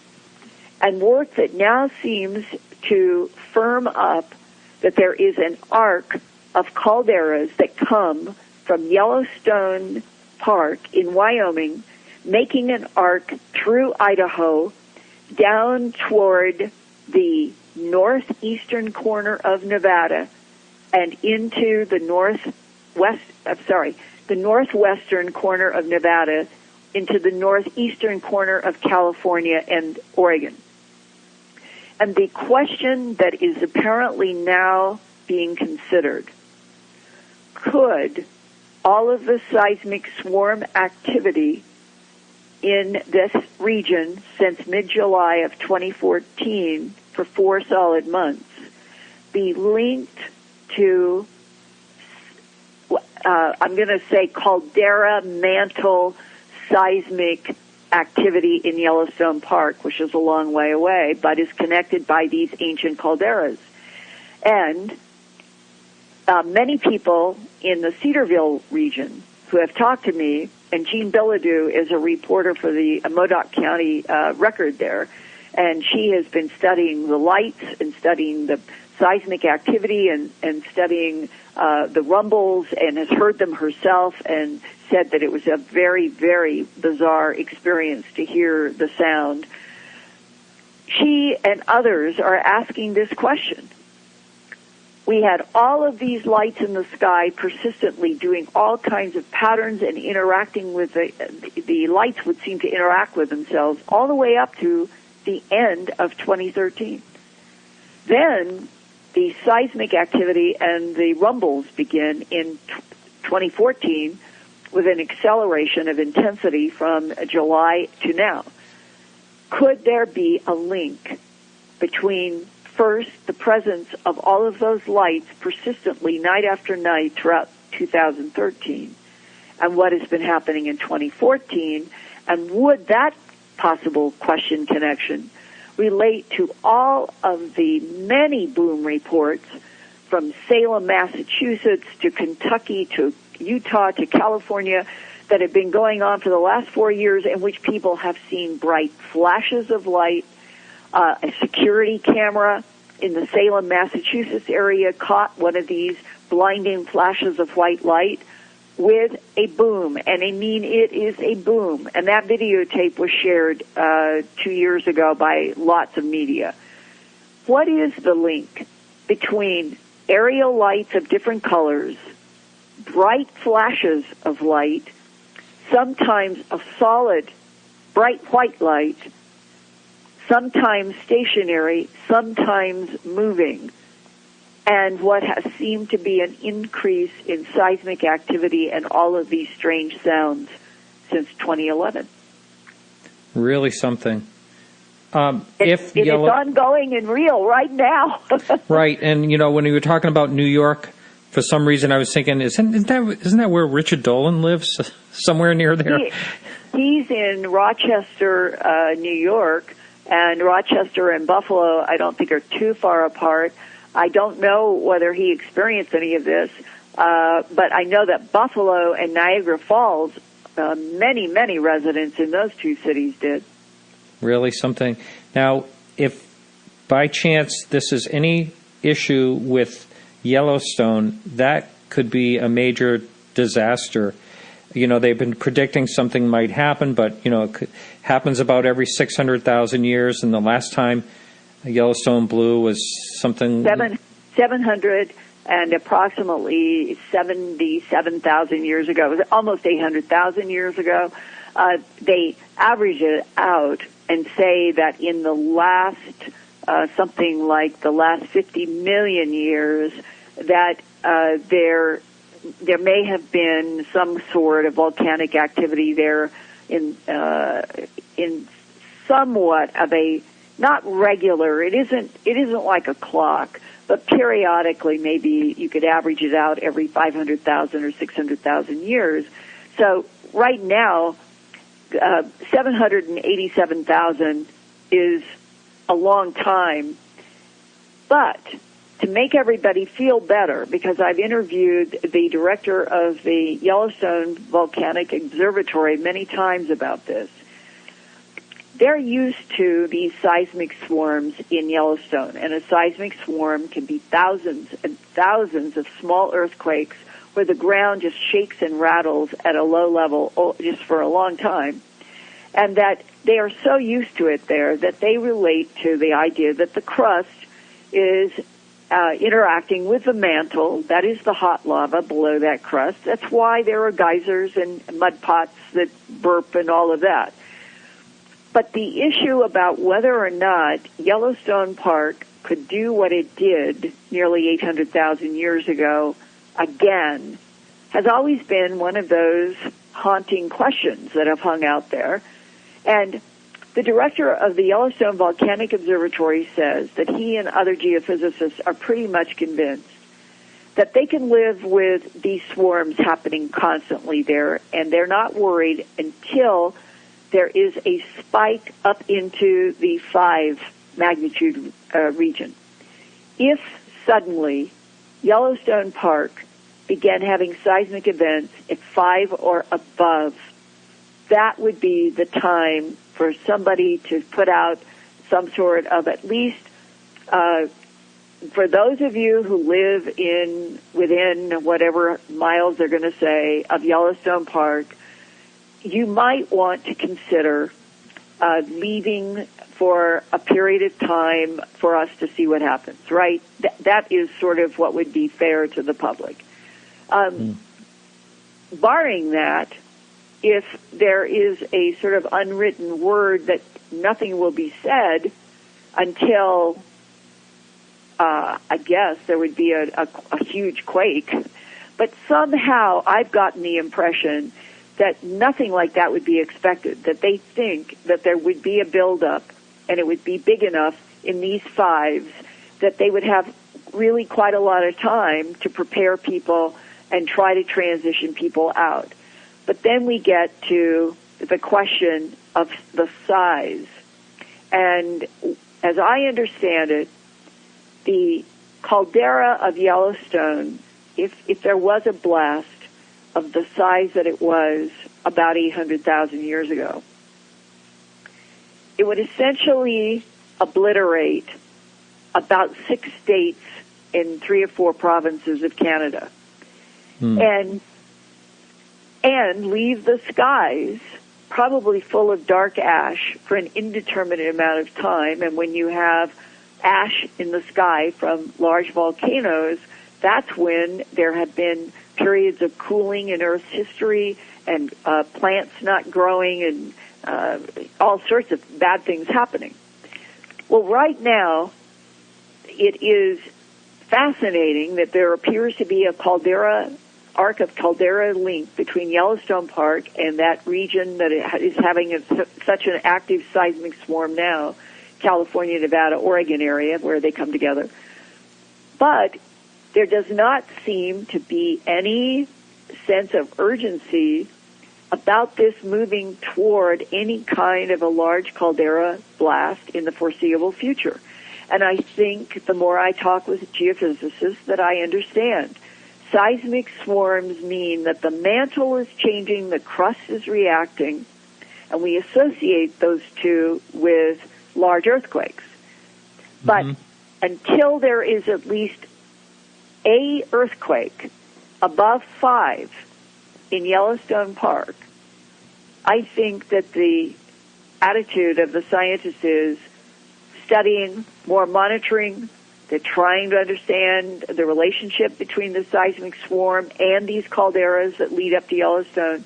and work that now seems to firm up that there is an arc of calderas that come from Yellowstone Park in Wyoming, making an arc through Idaho down toward the northeastern corner of Nevada and into the northwestern corner of Nevada into the northeastern corner of California and Oregon. And the question that is apparently now being considered, could all of the seismic swarm activity in this region since mid-July of 2014 for 4 solid months be linked to, I'm going to say, caldera mantle seismic activity in Yellowstone Park, which is a long way away, but is connected by these ancient calderas. And many people in the Cedarville region who have talked to me and Jean Bilodeau is a reporter for the Modoc County Record there, and she has been studying the lights and studying the seismic activity and studying the rumbles, and has heard them herself and said that it was a very, very bizarre experience to hear the sound. She and others are asking this question. We had all of these lights in the sky persistently doing all kinds of patterns and interacting with the lights would seem to interact with themselves all the way up to the end of 2013. Then the seismic activity and the rumbles begin in 2014 with an acceleration of intensity from July to now. Could there be a link between, first, the presence of all of those lights persistently night after night throughout 2013 and what has been happening in 2014, and would that possible question connection relate to all of the many boom reports from Salem, Massachusetts, to Kentucky, to Utah, to California that have been going on for the last 4 years, in which people have seen bright flashes of light? A security camera in the Salem, Massachusetts area caught one of these blinding flashes of white light with a boom, and I mean it is a boom. And that videotape was shared 2 years ago by lots of media. What is the link between aerial lights of different colors, bright flashes of light, sometimes a solid bright white light, sometimes stationary, sometimes moving, and what has seemed to be an increase in seismic activity and all of these strange sounds since 2011. Really something. It is ongoing and real right now. Right, and when you were talking about New York, for some reason I was thinking, isn't that where Richard Dolan lives? Somewhere near there? He's in Rochester, New York, and Rochester and Buffalo I don't think are too far apart. I don't know whether he experienced any of this, but I know that Buffalo and Niagara Falls, many, many residents in those two cities did. Really something. Now, if by chance this is any issue with Yellowstone, that could be a major disaster. They've been predicting something might happen, but, it happens about every 600,000 years, and the last time Yellowstone blew was something... 700 and approximately 77,000 years ago. It was almost 800,000 years ago. They average it out and say that in the last, something like the last 50 million years, that there may have been some sort of volcanic activity there in somewhat of a, not regular, it isn't like a clock, but periodically maybe you could average it out every 500,000 or 600,000 years. So right now, 787,000 is a long time, but to make everybody feel better, because I've interviewed the director of the Yellowstone Volcanic Observatory many times about this. They're used to these seismic swarms in Yellowstone, and a seismic swarm can be thousands and thousands of small earthquakes where the ground just shakes and rattles at a low level just for a long time, and that they are so used to it there that they relate to the idea that the crust is interacting with the mantle, that is the hot lava below that crust. That's why there are geysers and mud pots that burp and all of that. But the issue about whether or not Yellowstone Park could do what it did nearly 800,000 years ago again has always been one of those haunting questions that have hung out there. And the director of the Yellowstone Volcanic Observatory says that he and other geophysicists are pretty much convinced that they can live with these swarms happening constantly there, and they're not worried until there is a spike up into the 5 magnitude region. If suddenly Yellowstone Park began having seismic events at 5 or above that would be the time for somebody to put out some sort of, at least for those of you who live within whatever miles they're going to say of Yellowstone Park, you might want to consider leaving for a period of time for us to see what happens, right? That is sort of what would be fair to the public. Barring that, if there is a sort of unwritten word that nothing will be said until, I guess, there would be a huge quake. But somehow I've gotten the impression that nothing like that would be expected, that they think that there would be a buildup and it would be big enough in these fives that they would have really quite a lot of time to prepare people and try to transition people out. But then we get to the question of the size. And as I understand it, the caldera of Yellowstone, if there was a blast of the size that it was about 800,000 years ago, it would essentially obliterate about 6 states in 3 or 4 provinces of Canada. And leave the skies probably full of dark ash for an indeterminate amount of time. And when you have ash in the sky from large volcanoes, that's when there have been periods of cooling in Earth's history and plants not growing and all sorts of bad things happening. Well, right now, it is fascinating that there appears to be a arc of caldera link between Yellowstone Park and that region that is having such an active seismic swarm now, California, Nevada, Oregon area, where they come together. But there does not seem to be any sense of urgency about this moving toward any kind of a large caldera blast in the foreseeable future. And I think the more I talk with geophysicists that I understand, seismic swarms mean that the mantle is changing, the crust is reacting, and we associate those two with large earthquakes. But until there is at least a earthquake above 5 in Yellowstone Park, I think that the attitude of the scientists is studying, more monitoring. They're trying to understand the relationship between the seismic swarm and these calderas that lead up to Yellowstone,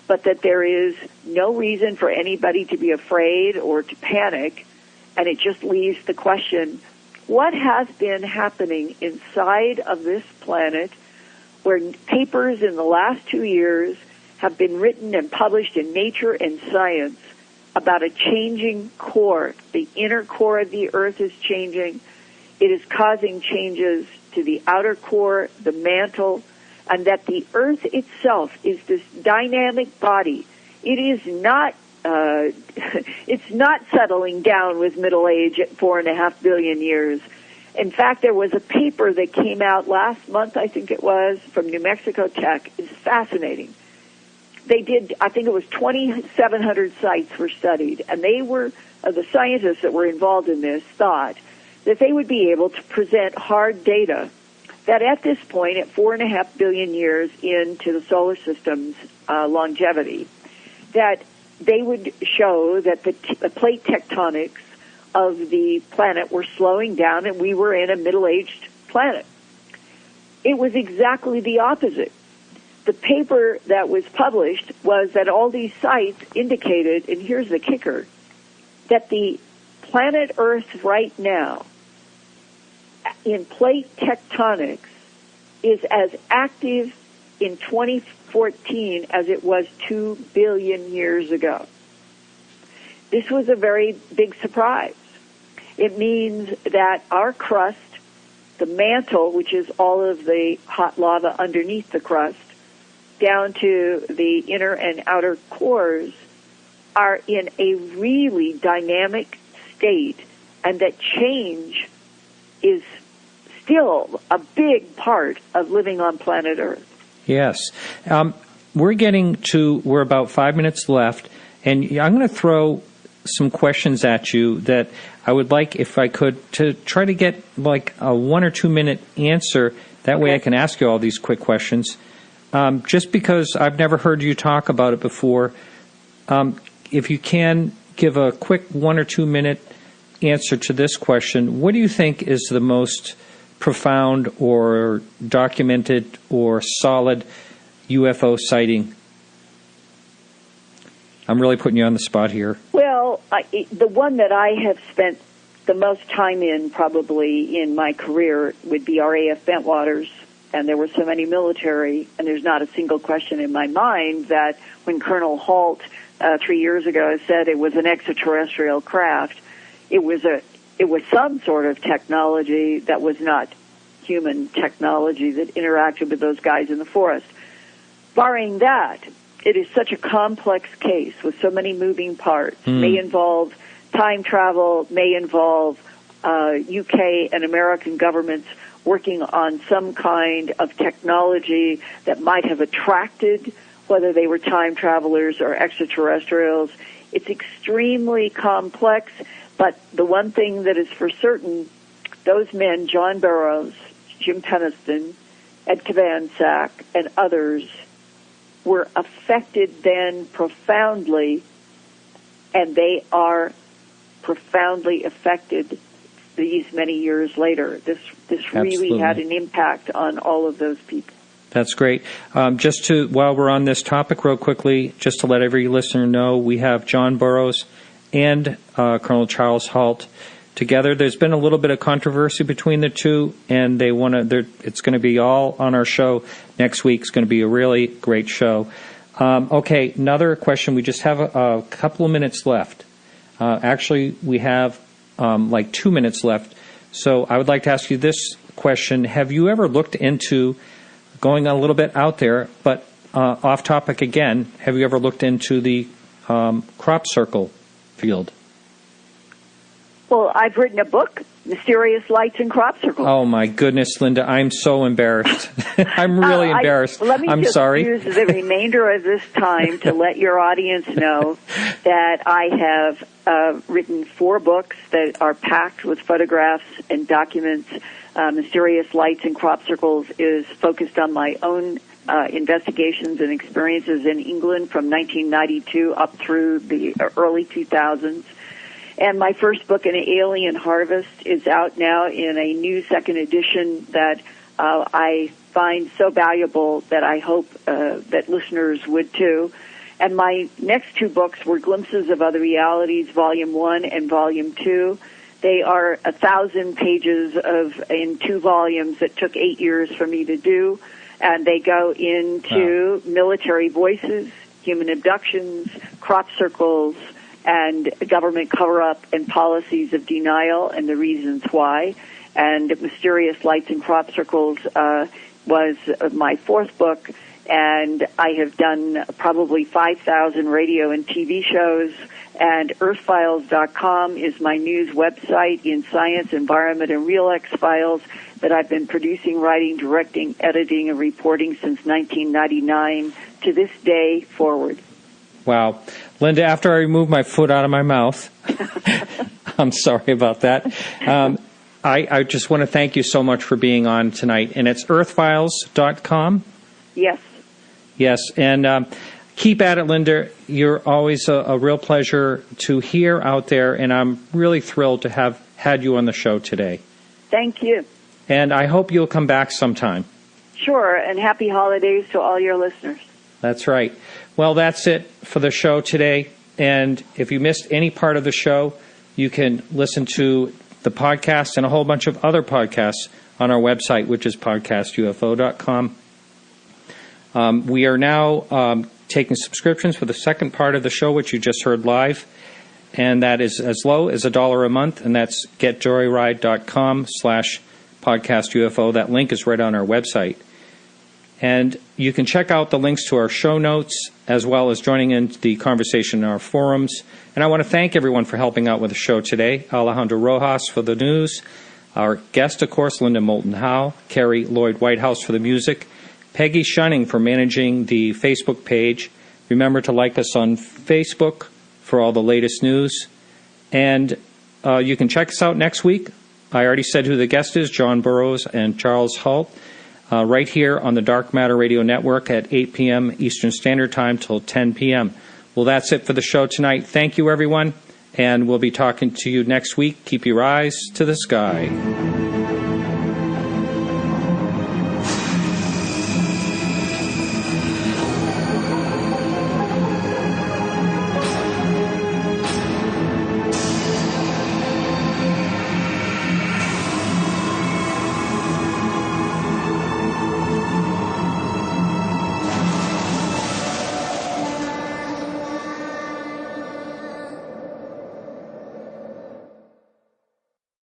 but that there is no reason for anybody to be afraid or to panic, and it just leaves the question, what has been happening inside of this planet where papers in the last 2 years have been written and published in Nature and Science about a changing core. The inner core of the Earth is changing. It is causing changes to the outer core, the mantle, and that the Earth itself is this dynamic body. It is not it's not settling down with middle age at 4.5 billion years. In fact, there was a paper that came out last month, I think it was, from New Mexico Tech. It's fascinating. They did, I think it was 2,700 sites were studied, and they were, the scientists that were involved in this thought that they would be able to present hard data that at this point, at 4.5 billion years into the solar system's longevity, that they would show that the plate tectonics of the planet were slowing down and we were in a middle-aged planet. It was exactly the opposite. The paper that was published was that all these sites indicated, and here's the kicker, that the planet Earth right now in plate tectonics is as active in 2014 as it was 2 billion years ago. This was a very big surprise. It means that our crust, the mantle, which is all of the hot lava underneath the crust, down to the inner and outer cores, are in a really dynamic state, and that change is still a big part of living on planet Earth. Yes. we're about 5 minutes left, and I'm going to throw some questions at you that I would like, if I could, to try to get like a 1 or 2 minute answer. That way I can ask you all these quick questions. Just because I've never heard you talk about it before, if you can give a quick 1 or 2 minute answer to this question, what do you think is the most profound or documented or solid UFO sighting? I'm really putting you on the spot here. Well, the one that I have spent the most time in probably in my career would be RAF Bentwaters. And there were so many military, and there's not a single question in my mind that when Colonel Halt 3 years ago said it was an extraterrestrial craft, it was some sort of technology that was not human technology that interacted with those guys in the forest. Barring that, it is such a complex case with so many moving parts. May involve time travel, may involve UK and American governments working on some kind of technology that might have attracted, whether they were time travelers or extraterrestrials. It's extremely complex, but the one thing that is for certain, those men, John Burroughs, Jim Penniston, Ed Kovansak, and others, were affected then profoundly, and they are profoundly affected these many years later. This really had an impact on all of those people. That's great. While we're on this topic real quickly, just to let every listener know, we have John Burroughs and Colonel Charles Halt together. There's been a little bit of controversy between the two, and it's going to be all on our show next week. It's going to be a really great show. Okay, another question. We just have a couple of minutes left. Actually, we have like 2 minutes left. So I would like to ask you this question. Have you ever looked into, going a little bit out there, but off topic again, have you ever looked into the crop circle field? Well, I've written a book, Mysterious Lights and Crop Circles. Oh, my goodness, Linda, I'm so embarrassed. I'm really embarrassed. I'm sorry. Let me just use the remainder of this time to let your audience know that I have written 4 books that are packed with photographs and documents. Mysterious Lights and Crop Circles is focused on my own investigations and experiences in England from 1992 up through the early 2000s. And my first book, An Alien Harvest, is out now in a new second edition that I find so valuable that I hope that listeners would too. And my next 2 books were Glimpses of Other Realities, Volume 1 and Volume 2. They are 1,000 pages in 2 volumes that took 8 years for me to do. And they go into military voices, human abductions, crop circles, and government cover-up and policies of denial and the reasons why. And Mysterious Lights and Crop Circles was my 4th book, and I have done probably 5,000 radio and TV shows, and earthfiles.com is my news website in science, environment, and real X-Files that I've been producing, writing, directing, editing, and reporting since 1999 to this day forward. Wow. Linda, after I remove my foot out of my mouth, I'm sorry about that. I just want to thank you so much for being on tonight. And it's earthfiles.com? Yes. Yes. And keep at it, Linda. You're always a real pleasure to hear out there, and I'm really thrilled to have had you on the show today. Thank you. And I hope you'll come back sometime. Sure, and happy holidays to all your listeners. That's right. Well, that's it for the show today. And if you missed any part of the show, you can listen to the podcast and a whole bunch of other podcasts on our website, which is podcastufo.com. We are now taking subscriptions for the second part of the show, which you just heard live. And that is as low as $1 a month. And that's getjoyride.com/podcastufo. That link is right on our website. And you can check out the links to our show notes as well as joining in the conversation in our forums. And I want to thank everyone for helping out with the show today. Alejandro Rojas for the news. Our guest, of course, Linda Moulton Howe. Carrie Lloyd Whitehouse for the music. Peggy Shunning for managing the Facebook page. Remember to like us on Facebook for all the latest news. And you can check us out next week. I already said who the guest is, John Burroughs and Charles Halt, right here on the Dark Matter Radio Network at 8 p.m. Eastern Standard Time till 10 p.m. Well, that's it for the show tonight. Thank you, everyone, and we'll be talking to you next week. Keep your eyes to the sky.